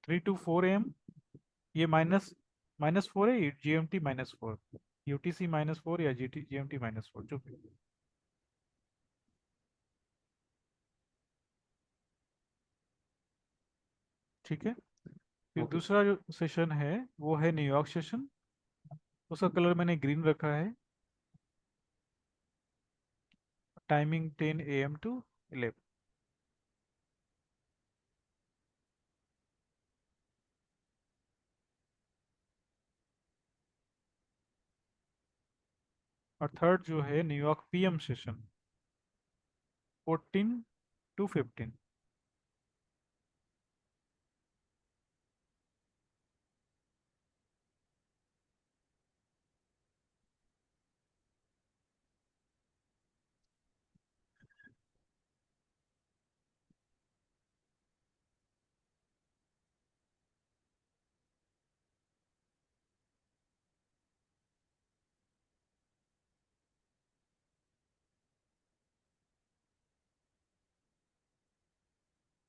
3 to 4 AM, ये माइनस 4 है, GMT -4, UTC -4 या GMT -4 जो भी। ठीक है, फिर ओके सर। दूसरा जो सेशन है वो है न्यूयॉर्क सेशन। उसका कलर मैंने ग्रीन रखा है। Timing 10 AM to 11। और थर्ड जो है न्यूयॉर्क PM सेशन, 14 to 15।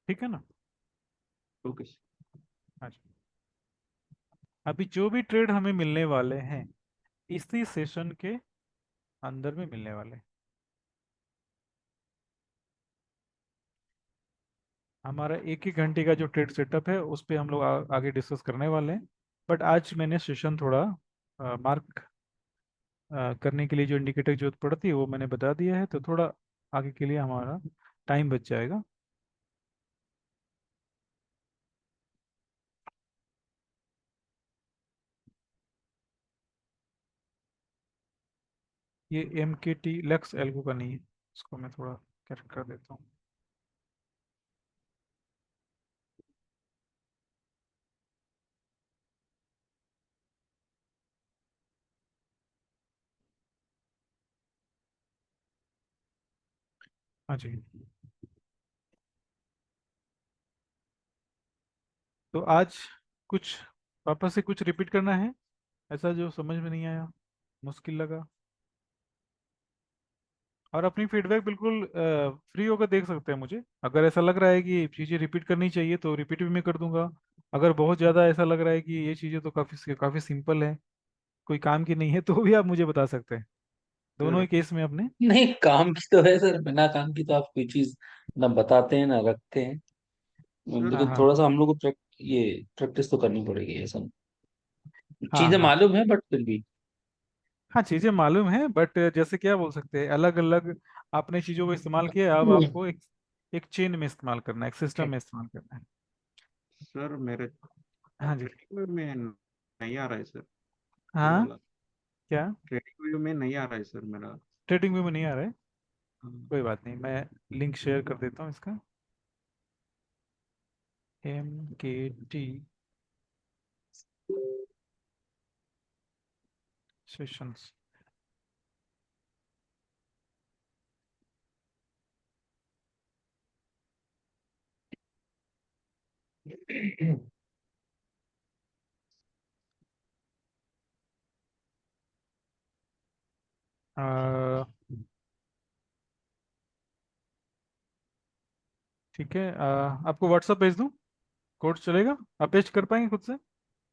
ठीक है ना? Okay sir. हाँ जी। अभी जो भी ट्रेड हमें मिलने वाले हैं इसी सेशन के अंदर में मिलने वाले हैं। हमारा एक ही घंटे का जो ट्रेड सेटअप है उस पे हम लोग आगे डिस्कस करने वाले हैं। बट आज मैंने सेशन थोड़ा मार्क करने के लिए जो इंडिकेटर की जरूरत पड़ती है वो मैंने बता दिया है, तो थोड़ा आगे के लिए हमारा टाइम बच जाएगा। ये MKT लक्स एल्गो का नहीं है, इसको मैं थोड़ा करेक्ट कर देता हूँ। हाँ जी। तो आज कुछ वापस से कुछ रिपीट करना है ऐसा जो समझ में नहीं आया, मुश्किल लगा। और अपनी फीडबैक बिल्कुल फ्री होकर देख सकते हैं मुझे। अगर ऐसा लग रहा है कि चीज़ें रिपीट करनी चाहिए तो रिपीट भी मैं कर दूंगा। अगर बहुत ज़्यादा ऐसा लग रहा है कि ये चीज़ें तो काफ़ी काफ़ी सिंपल है, कोई काम की नहीं है, तो भी आप मुझे बता सकते हैं। दोनों सर ही केस में अपने। नहीं, काम की तो है सर, बिना काम की तो आप कोई चीज ना बताते हैं ना रखते हैं। सर हाँ लेकिन हाँ थोड़ा सा हम लोग को ये प्रैक्टिस तो करनी पड़ेगी ऐसा। हाँ चीजें हाँ। मालूम है बट फिर भी। हाँ चीज़ें मालूम है बट जैसे क्या बोल सकते हैं, अलग अलग आपने चीज़ों को इस्तेमाल किया, अब आपको एक चेन में इस्तेमाल करना है, एक सिस्टम में इस्तेमाल करना है। सर मेरे हाँ जी। ट्रेडिंग में नहीं आ रहा है सर, ये हाँ। वाला क्या? ट्रेडिंग व्यू में नहीं आ रहा है सर मेरा। ट्रेडिंग व्यू में नहीं आ रहा है? हाँ। कोई बात नहीं, मैं लिंक शेयर कर देता हूँ इसका। MKT sessions. ठीक है, आपको व्हाट्सअप भेज दूँ? कोड चलेगा? आप पेस्ट कर पाएंगे खुद से?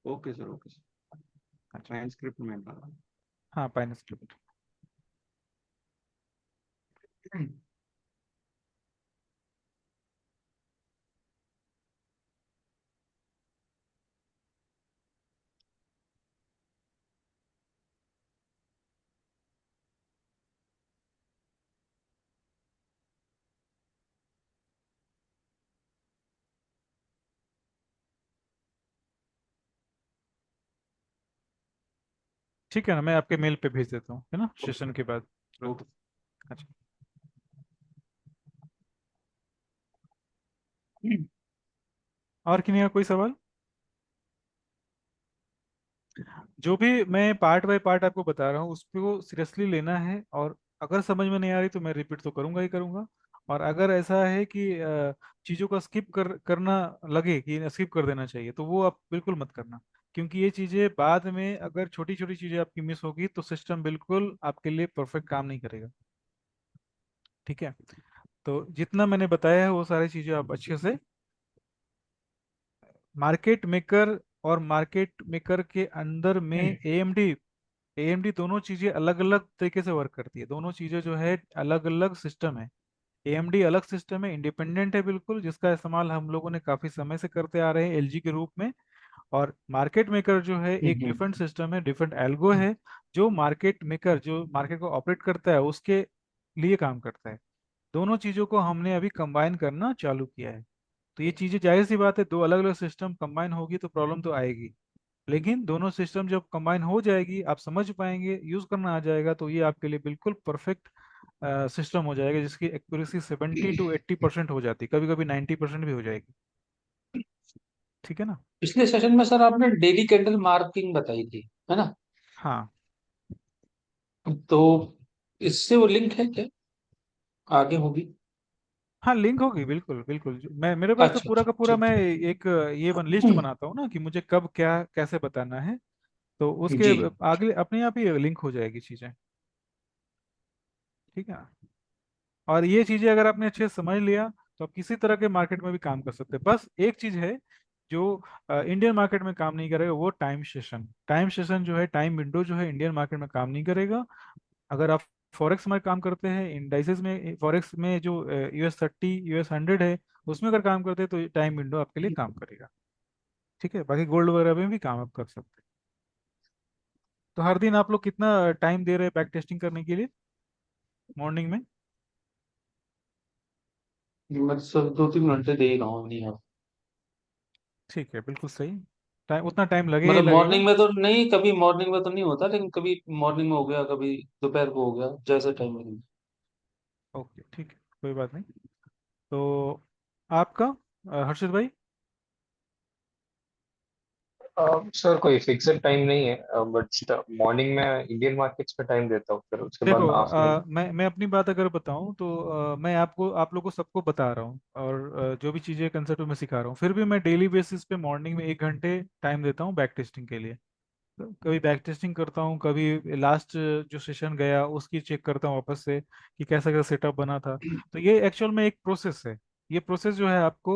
Okay sir, okay sir. अच्छा। ट्रांसक्रिप्ट में डाला। हाँ, पाइन स्क्रिप्ट। ठीक है ना, मैं आपके मेल पे भेज देता हूँ, है ना, ओके सेशन सर। के बाद तुरंत। ओके। अच्छा। और किन्हीं का कोई सवाल? जो भी मैं पार्ट बाय पार्ट आपको बता रहा हूँ उसको सीरियसली लेना है, और अगर समझ में नहीं आ रही तो मैं रिपीट तो करूंगा ही करूंगा। और अगर ऐसा है कि चीज़ों का स्किप करना लगे कि स्किप कर देना चाहिए, तो वो आप बिल्कुल मत करना। क्योंकि ये चीज़ें बाद में अगर छोटी छोटी चीज़ें आपकी मिस होगी तो सिस्टम बिल्कुल आपके लिए परफेक्ट काम नहीं करेगा। ठीक है? तो जितना मैंने बताया है वो सारी चीज़ें आप अच्छे से, मार्केट मेकर और मार्केट मेकर के अंदर में AMD दोनों चीजें अलग अलग तरीके से वर्क करती है। दोनों चीजें जो है अलग अलग सिस्टम है। AMD अलग सिस्टम है, इंडिपेंडेंट है बिल्कुल, जिसका इस्तेमाल हम लोगों ने काफी समय से करते आ रहे हैं LG के रूप में। और मार्केट मेकर जो है एक हम्म। डिफरेंट सिस्टम है, डिफरेंट एल्गो है, जो मार्केट मेकर जो मार्केट को ऑपरेट करता है उसके लिए काम करता है। दोनों चीजों को हमने अभी कंबाइन करना चालू किया है। तो ये चीजें जाहिर सी बात है, दो अलग अलग सिस्टम कंबाइन होगी तो प्रॉब्लम तो आएगी। लेकिन दोनों सिस्टम जब कंबाइन हो जाएगी, आप समझ पाएंगे, यूज करना आ जाएगा, तो ये आपके लिए बिल्कुल परफेक्ट सिस्टम हो जाएगा, जिसकी एक्यूरेसी 70 to 80% हो जाती है, कभी कभी 90% भी हो जाएगी। ठीक है ना? पिछले सेशन में सर आपने डेली कैंडल मार्किंग बताई थी, है ना? हाँ तो इससे वो लिंक है क्या, आगे होगी? हाँ, लिंक होगी बिल्कुल बिल्कुल। मैं मेरे पास तो अच्छा पूरा अच्छा, का पूरा, ठीक मैं ठीक। एक ये लिस्ट बनाता हूँ ना कि मुझे कब क्या कैसे बताना है, तो उसके जी। आगे अपने आप ही लिंक हो जाएगी चीजें। ठीक है ना? और ये चीजें अगर आपने अच्छे से समझ लिया तो आप किसी तरह के मार्केट में भी काम कर सकते हैं। बस एक चीज है जो इंडियन मार्केट में काम नहीं करेगा, वो टाइम सेशन जो है, टाइम विंडो जो है, इंडियन मार्केट में काम नहीं करेगा। अगर आप फॉरेक्स में काम करते हैं, इंडाइसेस में, फॉरेक्स में जो US 30, US 100 है, उसमें अगर काम करते हैं तो टाइम विंडो आपके लिए काम करेगा। ठीक है, बाकी गोल्ड वगैरह में भी काम आप कर सकते हैं। तो हर दिन आप लोग कितना टाइम दे रहे हैं बैक टेस्टिंग करने के लिए मॉर्निंग में? मैं सर 2-3 घंटे दे ही रहा हूँ, नहीं आप। ठीक है, बिल्कुल सही। टाइम उतना टाइम लगे ही मतलब लगेगा। मॉर्निंग में तो नहीं, कभी मॉर्निंग में तो नहीं होता, लेकिन कभी मॉर्निंग में हो गया, कभी दोपहर को हो गया, जैसे टाइम मिले। ओके, ठीक है, कोई बात नहीं। तो आपका हर्षित भाई? सर कोई फिक्स्ड टाइम नहीं है, बट मॉर्निंग में इंडियन मार्केट्स पे टाइम देता हूँ, फिर उसके देखो, बाद आफ्टरनून। मैं अपनी बात अगर बताऊं तो मैं आप लोगों को सबको बता रहा हूँ, और जो भी चीज़ें कंसेप्ट मैं सिखा रहा हूँ, फिर भी मैं डेली बेसिस पे मॉर्निंग में 1 घंटे टाइम देता हूँ बैक टेस्टिंग के लिए। कभी बैक टेस्टिंग करता हूँ, कभी लास्ट जो सेशन गया उसकी चेक करता हूँ वापस से कि कैसा कैसा सेटअप बना था। तो ये एक्चुअल में एक प्रोसेस है। ये प्रोसेस जो है आपको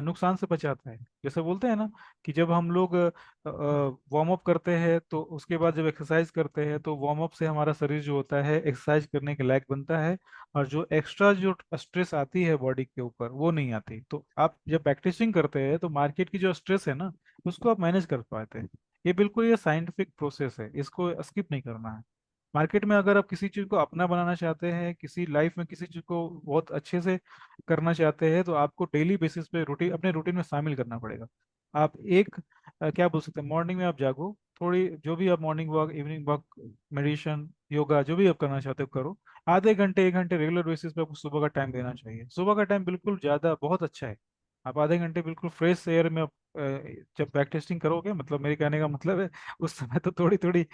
नुकसान से बचाता है। जैसे बोलते हैं ना कि जब हम लोग वार्म अप करते हैं, तो उसके बाद जब एक्सरसाइज करते हैं, तो वार्म अप से हमारा शरीर जो होता है एक्सरसाइज करने के लायक बनता है, और जो एक्स्ट्रा जो स्ट्रेस आती है बॉडी के ऊपर वो नहीं आती। तो आप जब बैक टेस्टिंग करते हैं तो मार्केट की जो स्ट्रेस है ना, उसको आप मैनेज कर पाते हैं। ये बिल्कुल ये साइंटिफिक प्रोसेस है, इसको स्किप नहीं करना है। मार्केट में अगर आप किसी चीज़ को अपना बनाना चाहते हैं, किसी लाइफ में किसी चीज़ को बहुत अच्छे से करना चाहते हैं, तो आपको डेली बेसिस पे रूटीन, अपने रूटीन में शामिल करना पड़ेगा। आप एक क्या बोल सकते हैं, मॉर्निंग में आप जागो, थोड़ी जो भी आप morning walk, evening walk, meditation, yoga, जो भी आप करना चाहते हो करो। आधे घंटे 1 घंटे रेगुलर बेसिस पे आपको सुबह का टाइम देना चाहिए। सुबह का टाइम बिल्कुल ज़्यादा बहुत अच्छा है। आप आधे घंटे बिल्कुल फ्रेश एयर में जब बैक टेस्टिंग करोगे, मतलब मेरे कहने का मतलब है, उस समय तो थोड़ी थोड़ी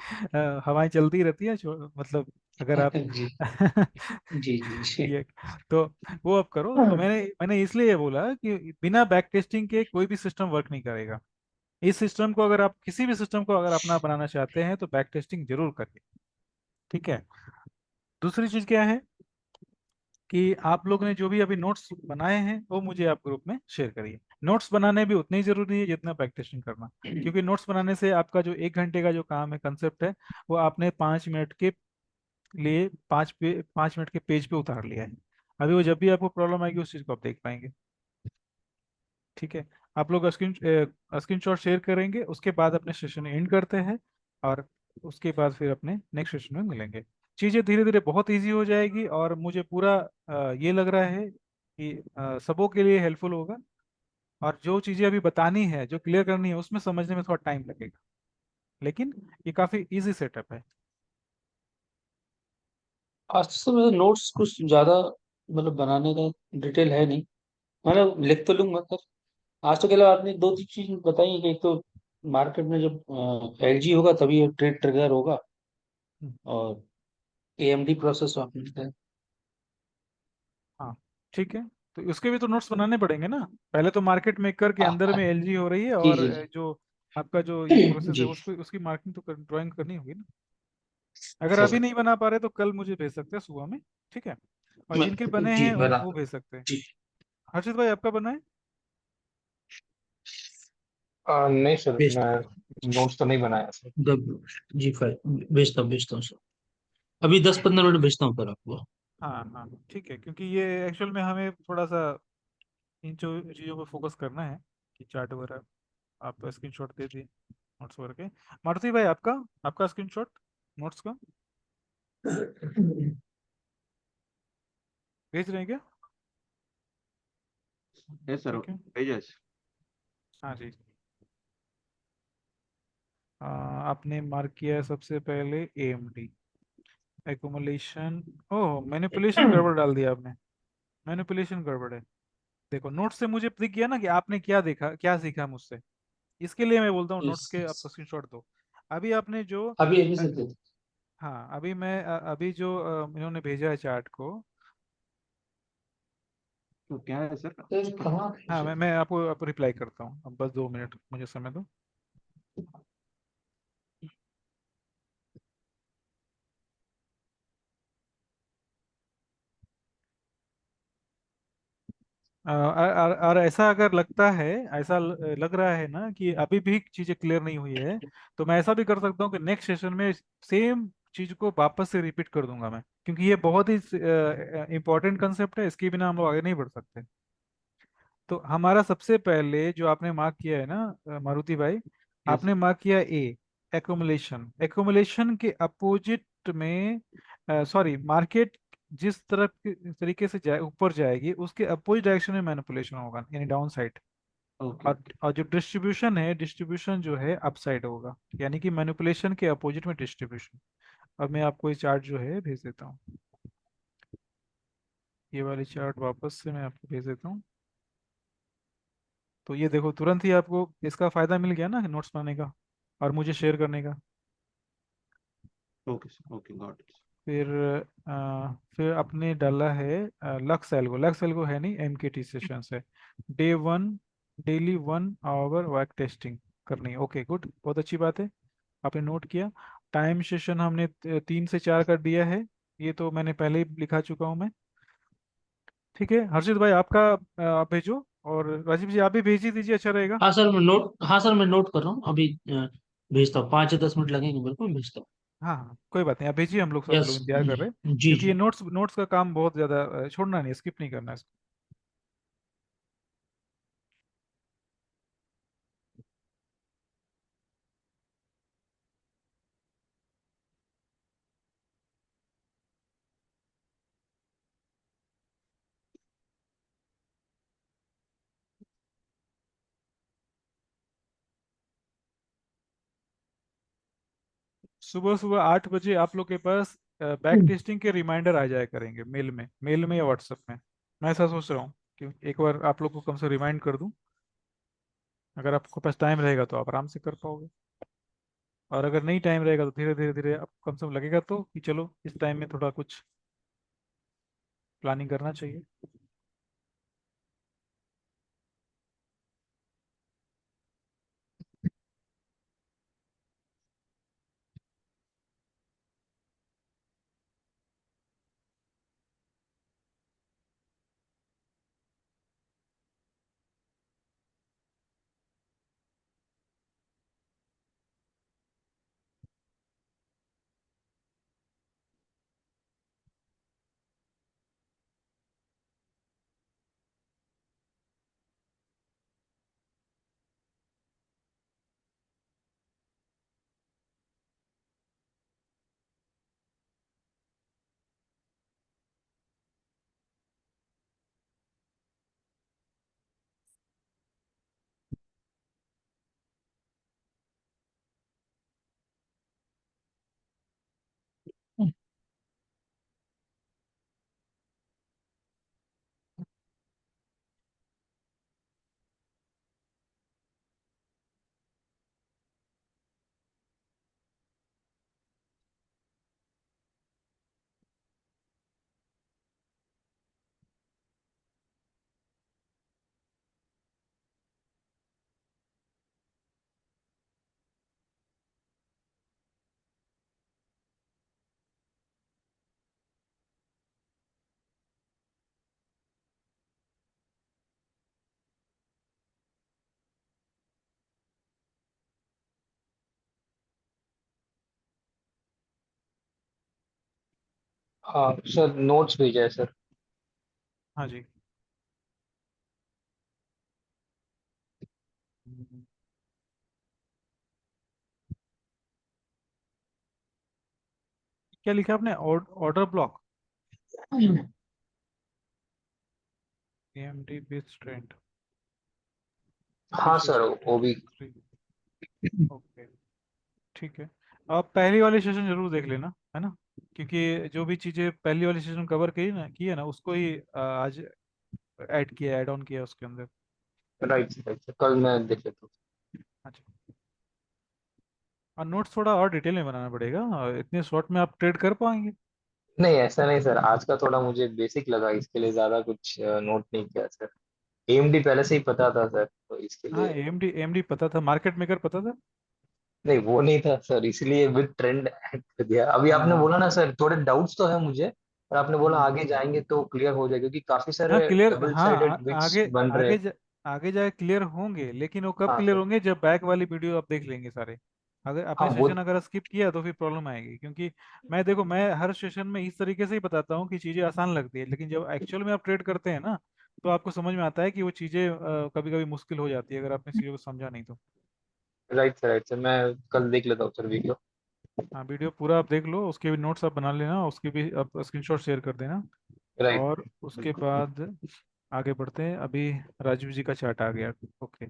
हवाएं चलती रहती है, मतलब अगर आप जी जी जी जी। ये, तो वो आप करो। तो मैंने मैंने इसलिए ये बोला कि बिना बैक टेस्टिंग के कोई भी सिस्टम वर्क नहीं करेगा। इस सिस्टम को अगर आप, किसी भी सिस्टम को अगर अपना बनाना चाहते हैं, तो बैक टेस्टिंग जरूर करिए। ठीक है। दूसरी चीज क्या है कि आप लोग ने जो भी अभी नोट्स बनाए हैं वो मुझे आप ग्रुप में शेयर करिए। नोट्स बनाने भी उतने ही जरूरी है जितना बैक टेस्टिंग करना। क्योंकि नोट्स बनाने से आपका जो 1 घंटे का जो काम है, कंसेप्ट है, वो आपने 5 मिनट के लिए 5 मिनट के पेज पे उतार लिया है। अभी वो जब भी आपको प्रॉब्लम आएगी उस चीज़ को आप देख पाएंगे। ठीक है। आप लोग स्क्रीन शॉट शेयर करेंगे, उसके बाद अपने सेशन एंड करते हैं, और उसके बाद फिर अपने नेक्स्ट सेशन में मिलेंगे। चीज़ें धीरे धीरे बहुत इजी हो जाएगी, और मुझे पूरा ये लग रहा है कि सबों के लिए हेल्पफुल होगा। और जो चीज़ें अभी बतानी है, जो क्लियर करनी है, उसमें समझने में थोड़ा टाइम लगेगा, लेकिन ये काफ़ी इजी सेटअप है। आज तो मेरे नोट्स कुछ ज्यादा मतलब बनाने का डिटेल है नहीं। मैंने लिख तो लूंगा सर। आज तो केवल आपने 2-3 चीज बताई कि एक तो मार्केट में जब एलजी होगा तभी ये ट्रेड ट्रिगर होगा, हम्म, और एएमडी प्रोसेस आपने बताया। हाँ, ठीक है। तो उसके भी तो नोट्स बनाने पड़ेंगे ना। पहले तो मार्केट मेकर के अंदर हाँ, में एलजी हो रही है, जी और जी जी। जो आपका जो ये प्रोसेस है जी उसको, उसकी मार्किंग तो ड्राइंग करनी होगी ना। अगर सर अभी नहीं बना पा रहे तो कल मुझे भेज सकते हैं सुबह में। ठीक है। और मैं जिनके बने जी हैं बना वो भेज सकते हैं। जी। हर्षित भाई, आपका बना है? नहीं सर, भेजता मैं नोट्स तो नहीं बनाया सर। जी फाइल भेजता हूँ सर। अभी 10-15 मिनट भेजता हूँ सर आपको। हाँ हाँ, ठीक है, क्योंकि ये एक्चुअल में हमें थोड़ा सा इन चीज़ों पर फोकस करना है, कि चार्ट वगैरह आप स्क्रीनशॉट दे दिए नोट्स वगैरह के। मारुति भाई, आपका आपका स्क्रीनशॉट नोट्स का भेज रहे हैं क्या? है सर, ठीक है। भेजा है। हाँ जी। आपने मार्क किया है सबसे पहले AMD एकुमुलेशन। ओह, मैनिपुलेशन गड़बड़ डाल दिया आपने। मैनिपुलेशन गड़बड़ है। देखो, नोट से मुझे दिख गया ना कि आपने क्या देखा, क्या सीखा मुझसे। इसके लिए मैं बोलता हूँ नोट्स के आप स्क्रीनशॉट दो। अभी आपने जो अभी अभी अ, से दे हाँ, अभी जो इन्होंने भेजा है चार्ट को। तो क्या है सर? कहाँ हाँ, मैं आपको रिप्लाई करता हूँ, अब बस 2 मिनट मुझे समय दो। और ऐसा अगर लगता है, ऐसा लग रहा है ना कि अभी भी चीजें क्लियर नहीं हुई है, तो मैं ऐसा भी कर सकता हूँ कि नेक्स्ट सेशन में सेम चीज को वापस से रिपीट कर दूंगा मैं, क्योंकि ये बहुत ही इंपॉर्टेंट कंसेप्ट है, इसके बिना हम लोग आगे नहीं बढ़ सकते। तो हमारा सबसे पहले जो आपने मार्क किया है ना मारुति भाई, यस आपने मार्क किया ए, एकुमुलेशन। एकुमुलेशन के अपोजिट में, सॉरी, मार्केट जिस तरफ तरीके से जाए ऊपर जाएगी उसके अपोजिट डायरेक्शन में मैनिपुलेशन होगा, यानी डाउन साइड। ओके और जो डिस्ट्रीब्यूशन है, डिस्ट्रीब्यूशन जो है अप साइड होगा, यानी कि मैनिपुलेशन के अपोजिट में डिस्ट्रीब्यूशन। अब मैं आपको ये चार्ट जो है भेज देता हूँ, ये वाली चार्ट वापस से मैं आपको भेज देता हूँ। तो ये देखो, तुरंत ही आपको इसका फायदा मिल गया ना नोट्स बनाने का और मुझे शेयर करने का। Okay sir, okay got it. फिर फिर आपने डाला है लक्स एल्गो। लक्स एल्गो है नहीं, MKT सेशन है। Day 1, daily 1 hour work testing करनी है। ओके गुड, बहुत अच्छी बात है, आपने नोट किया। टाइम सेशन हमने 3 से 4 कर दिया है, ये तो मैंने पहले ही लिखा चुका हूँ मैं। ठीक है हर्षित भाई, आपका आप भेजो, और राजीव जी आप भी भेज ही दीजिए, अच्छा रहेगा। हाँ सर मैं नोट कर रहा हूँ अभी। भेजता हूँ, 5 या 10 मिनट लगेंगे मेरे को, मैं भेजता हूँ। हाँ हाँ कोई बात नहीं, आप भेजिए, हम लोग सब यस लोग इंतजार कर जी। रहे हैं। जी क्योंकि ये जी। नोट्स नोट्स का काम बहुत ज़्यादा छोड़ना नहीं, स्किप नहीं करना है इसको। सुबह सुबह 8 बजे आप लोग के पास बैक टेस्टिंग के रिमाइंडर आ जाया करेंगे, मेल में या व्हाट्सएप में। मैं ऐसा सोच रहा हूँ कि एक बार आप लोग को कम से रिमाइंड कर दूं, अगर आपको पास टाइम रहेगा तो आप आराम से कर पाओगे, और अगर नहीं टाइम रहेगा तो धीरे धीरे धीरे आप कम से कम लगेगा तो कि चलो इस टाइम में थोड़ा कुछ प्लानिंग करना चाहिए। हाँ सर, नोट्स भेजा है सर। हाँ जी। हम्म, क्या लिखा आपने, order block, AMD based trend, हाँ विच सर, इज वो भी। 3। ओके ठीक है, आप पहली वाली सेशन जरूर देख लेना, है ना, क्योंकि जो भी चीज़ें पहली वाली सेशन कवर की है ना, उसको ही आज ऐड ऑन किया उसके अंदर। राइट राइट सर, कल मैं देख लेता हूँ। अच्छा, और नोट्स थोड़ा और डिटेल में बनाना पड़ेगा, इतने शॉर्ट में आप ट्रेड कर पाएंगे? नहीं ऐसा नहीं सर, आज का थोड़ा मुझे बेसिक लगा, इसके लिए ज्यादा कुछ नोट नहीं किया सर। एएमडी पहले से ही पता था सर, तो इसके हाँ, लिए। AMD पता था, मार्केट मेकर पता था। नहीं वो नहीं था सर, इसलिए विद ट्रेंड ऐड कर दिया। अभी आपने हाँ बोला ना सर, थोड़े डाउट्स तो है मुझे। और आपने बोला हम्म। आगे जाएंगे तो क्लियर हो जाएगा, क्योंकि काफी हाँ सारे क्लियर, डबल हाँ साइडेड विक्स आगे बन रहे हैं। आगे जाके क्लियर होंगे, लेकिन वो कब हाँ क्लियर सर। होंगे जब बैक वाली वीडियो आप देख लेंगे सारे। अगर हाँ आपने वो। सेशन अगर स्किप किया तो फिर प्रॉब्लम आएगी, क्योंकि मैं देखो मैं हर सेशन में इस तरीके से ही बताता हूँ कि चीज़ें आसान लगती है, लेकिन जब एक्चुअल में आप ट्रेड करते हैं ना, तो आपको समझ में आता है कि वो चीज़ें कभी कभी मुश्किल हो जाती है अगर आपने चीज़ों को समझा नहीं तो। राइट सर, मैं कल देख लेता हूँ सर वीडियो। हाँ वीडियो पूरा आप देख लो, उसके भी नोट्स आप बना लेना, उसके भी आप स्क्रीनशॉट शेयर कर देना। राइट। और उसके बाद आगे बढ़ते हैं। अभी राजीव जी का चार्ट आ गया। ओके,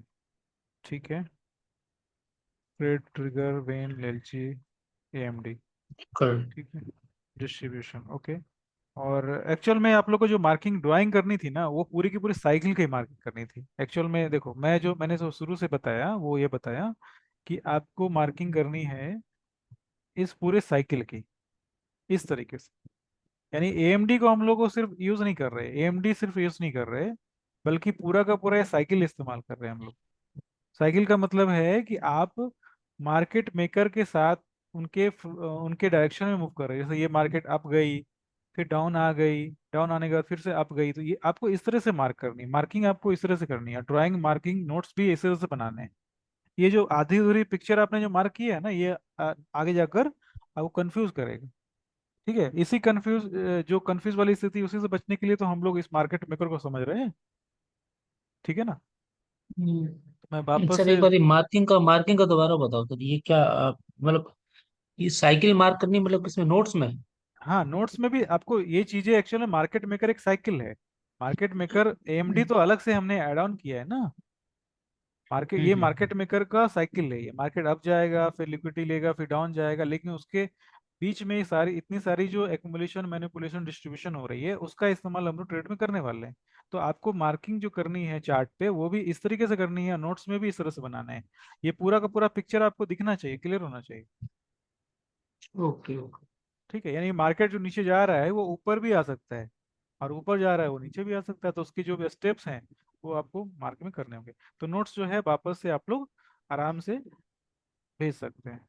ठीक है। Trade trigger when LG AMD, कर ठीक है। Distribution, okay. और एक्चुअल में आप लोग को जो मार्किंग ड्राइंग करनी थी ना, वो पूरी की पूरी साइकिल की मार्किंग करनी थी। एक्चुअल में देखो मैंने जो शुरू से बताया वो ये बताया कि आपको मार्किंग करनी है इस पूरे साइकिल की, इस तरीके से। यानी एएमडी को हम लोग को सिर्फ यूज नहीं कर रहे, एएमडी सिर्फ यूज नहीं कर रहे, बल्कि पूरा का पूरा ये साइकिल इस्तेमाल कर रहे हैं हम लोग। साइकिल का मतलब है कि आप मार्केट मेकर के साथ उनके डायरेक्शन में मूव कर रहे हैं। जैसे ये मार्केट अप गई, फिर डाउन आ गई, डाउन आने के बाद फिर से अप गई, तो ये आपको इस तरह से मार्क करनी है। मार्किंग आपको इस तरह से करनी है, ड्राइंग मार्किंग नोट्स भी इस तरह से बनाने हैं। ये जो आधी अधूरी पिक्चर आपने जो मार्क की है ना, ये आगे जाकर आपको कंफ्यूज करेगा। ठीक है, इसी कंफ्यूज जो कंफ्यूज वाली स्थिति, उसी से बचने के लिए तो हम लोग इस मार्केट मेकर को समझ रहे हैं। ठीक है ना। तो मैं वापस सर से, एक बार मार्किंग का दोबारा बताओ सर, ये क्या मतलब ये साइकिल मार्क करनी मतलब किसमें, नोट्स में? हाँ नोट्स में भी आपको ये चीजें, एक्चुअल में मार्केट मेकर एक साइकिल है। मार्केट मेकर एएमडी तो अलग से हमने ऐड ऑन किया है ना। ये हम्म। मार्केट मेकर का साइकिल है। ये मार्केट अप जाएगा, फिर लिक्विडिटी लेगा, फिर डाउन जाएगा, लेकिन उसके बीच में ये सारी इतनी सारी जो एक्युमुलेशन मैनिपुलेशन डिस्ट्रीब्यूशन हो रही है, उसका इस्तेमाल हम लोग ट्रेड में करने वाले हैं। तो आपको मार्किंग जो करनी है चार्ट पे, वो भी इस तरीके से करनी है, नोट्स में भी इस तरह से बनाना है। ये पूरा का पूरा पिक्चर आपको दिखना चाहिए, क्लियर होना चाहिए। Okay okay. ठीक है, यानी मार्केट जो नीचे जा रहा है वो ऊपर भी आ सकता है, और ऊपर जा रहा है वो नीचे भी आ सकता है, तो उसकी जो भी स्टेप्स हैं वो आपको मार्क में करने होंगे। तो नोट्स जो है वापस से आप लोग आराम से भेज सकते हैं।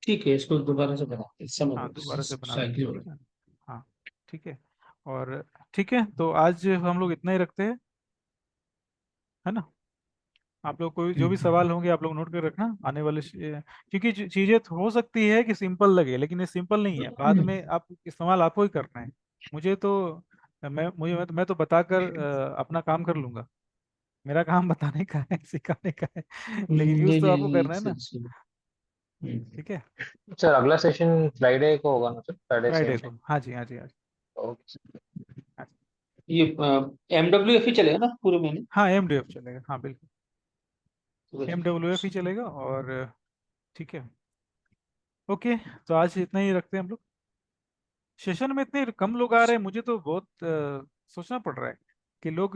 ठीक है, इसको दोबारा से बना समझ हाँ गया, दोबारा से बना लेंगे, साइकिल ठीक वाला। है। हाँ ठीक है। और ठीक है, तो आज हम लोग इतना ही रखते हैं, है ना। आप लोग कोई जो भी हम्म। सवाल होंगे आप लोग नोट कर रखना आने वाले क्योंकि चीज़ें हो सकती है कि सिंपल लगे, लेकिन ये सिंपल नहीं है, बाद में आप इस्तेमाल आपको ही करना है। मुझे तो मैं तो बताकर अपना काम कर लूंगा। मेरा काम बताने का है, सिखाने का है, लेकिन यूज जी तो जी आपको जी करना है ना। Sir sir. ठीक है। सर अगला सेशन फ्राइडे को होगा ना सर, फ्राइडे सेम फ्राइडे को, टाइम? हाँ जी, हाँ जी, हाँ जी, ओके। हाँ जी। ये MWF ही चलेगा ना पूरे महीने? हाँ एमडीएफ चलेगा, हाँ बिल्कुल। वेरी एमडब्ल्यूएफ ही चलेगा। और ठीक है, ओके। तो आज इतना ही रखते हैं हम लोग। सेशन में इतने कम लोग आ रहे हैं, मुझे तो बहुत सोचना पड़ रहा है कि लोग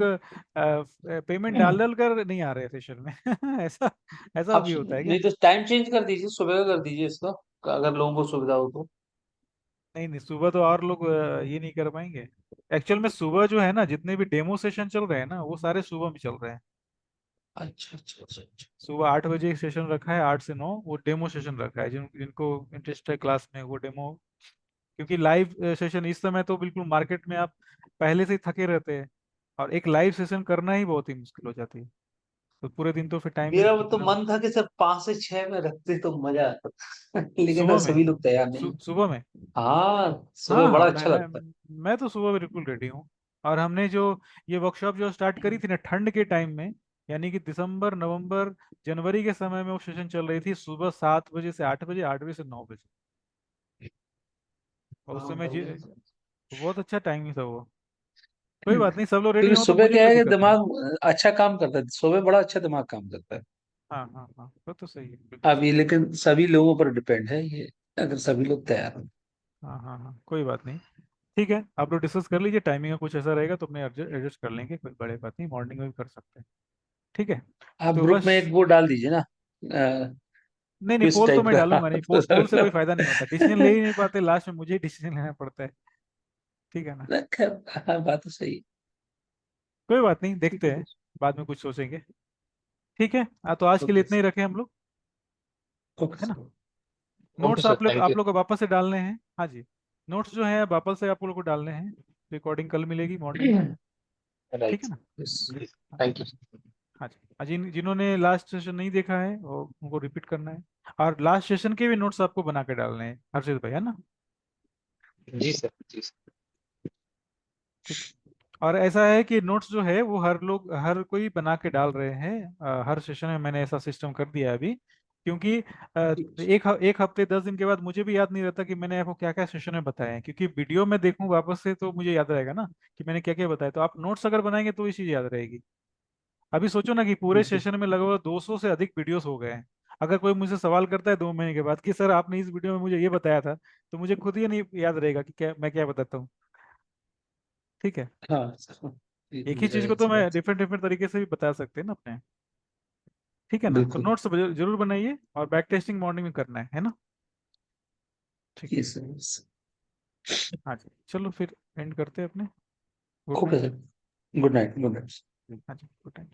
पेमेंट डाल गुड। डाल कर नहीं आ रहे सेशन में। ऐसा ऐसा आप भी होता है क्या? नहीं तो टाइम चेंज कर दीजिए, सुबह का कर दीजिए इसका, अगर लोगों को सुविधा हो तो। नहीं नहीं, सुबह तो और लोग ये नहीं कर पाएंगे। एक्चुअल में सुबह जो है ना, जितने भी डेमो सेशन चल रहे हैं ना, वो सारे सुबह में चल रहे हैं। अच्छा अच्छा अच्छा अच्छा। सुबह 8 बजे सेशन रखा है, 8 से 9 वो डेमो सेशन रखा है। जिनको इंटरेस्ट है क्लास में वो डेमो, क्योंकि लाइव सेशन इस समय तो बिल्कुल मार्केट में आप पहले से ही थके रहते हैं, और एक लाइव सेशन करना ही बहुत ही मुश्किल हो जाती है। तो पूरे दिन तो फिर टाइम ही मेरा वो तो निकलना। मन था कि सर 5 से 6 में रखते तो मजा आता। लेकिन सुबह में, सभी लोग तैयार नहीं। सुबह में। हाँ सुबह हाँ हाँ, बड़ा अच्छा लगता है। मैं तो सुबह बिल्कुल रेडी हूँ। और हमने जो ये वर्कशॉप जो स्टार्ट करी थी ना ठंड के टाइम में, यानी कि दिसंबर नवंबर जनवरी के समय में वो सेशन चल रही थी, सुबह 7 बजे से 8 बजे, 8 बजे से 9 बजे। और उस हाँ समय बढ़िया सर। बहुत अच्छा टाइमिंग था वो। कोई बात नहीं, सब लोग रेडी क्योंकि हो तो सुबह मुझे क्या कोई है कि दिक्कत नहीं। दिमाग अच्छा काम करता है, सुबह बड़ा अच्छा दिमाग काम करता है। हाँ हाँ हाँ, वो तो सही है, बिल्कुल अब सही। ये लेकिन सभी लोगों पर डिपेंड है ये, अगर सभी लोग तैयार हो। हाँ हाँ हाँ, कोई बात नहीं। ठीक है, आप लोग डिस्कस कर लीजिए, टाइमिंग का कुछ ऐसा रहेगा तो अपने एडजस्ट कर लेंगे, कोई बड़ी बात नहीं, मॉर्निंग में भी कर सकते हैं। ठीक है। आप तो ग्रुप बस, में एक वो डाल दीजिए ना, नहीं नहीं, क्विज पोल तो टाइप मैं का। डालूंगा नहीं, पोल से कोई फायदा नहीं होता, डिसीजन ले ही नहीं पाते, लास्ट में मुझे ही डिसीजन लेना पड़ता है। ठीक है ना। खैर, हाँ बात तो सही कोई बात नहीं, देखते है। हैं, बाद में कुछ सोचेंगे। ठीक है। तो आज के लिए ओके इतना ही रखें हम लोग, ओके है ना। Sir. Okay notes sir, thank you. आप लोग को वापस से डालने हैं, हाँ जी। नोट्स जो है वापस से आप लोगों को डालने हैं, रिकॉर्डिंग कल मिलेगी मॉर्निंग में, ठीक राइट। है ना? Yes. हाँ थैंक यू। हाँ जी। जिन्होंने लास्ट सेशन नहीं देखा है वो उनको रिपीट करना है, और लास्ट सेशन के भी नोट्स आपको बना के डालने हैं हर्षित भाई, है ना? जी सर, जी सर। ठीक। और ऐसा है कि नोट्स जो है वो हर कोई बना के डाल रहे हैं, हर सेशन में मैंने ऐसा सिस्टम कर दिया है अभी, क्योंकि एक हफ्ते 10 दिन के बाद मुझे भी याद नहीं रहता कि मैंने आपको क्या क्या सेशन में बताया है, क्योंकि वीडियो में देखूं वापस से तो मुझे याद रहेगा ना कि मैंने क्या क्या बताया। तो आप नोट्स अगर बनाएंगे तो ये चीज़ याद रहेगी। अभी सोचो ना कि पूरे बिल्कुल। सेशन में लगभग 200 से अधिक वीडियोस हो गए हैं। अगर कोई मुझे सवाल करता है 2 महीने के बाद कि सर आपने इस वीडियो में मुझे ये बताया था, तो मुझे खुद ही नहीं याद रहेगा कि क्या मैं क्या बताता हूँ। ठीक है। हाँ सर, ये एक तो ही चीज को जाहिर तो सी मैं बात डिफरेंट डिफरेंट तरीके से भी बता सकते हैं ना अपने। ठीक है है। ना? तो बिल्कुल। नोट्स जरूर बनाइए, और बैक टेस्टिंग मॉर्निंग में करना है ना? ठीक है। Yes sir. हाँ जी, चलो फिर एंड करते हैं अपने। Good okay night. Sir, good night, good night. हाँ जी, गुड नाइट।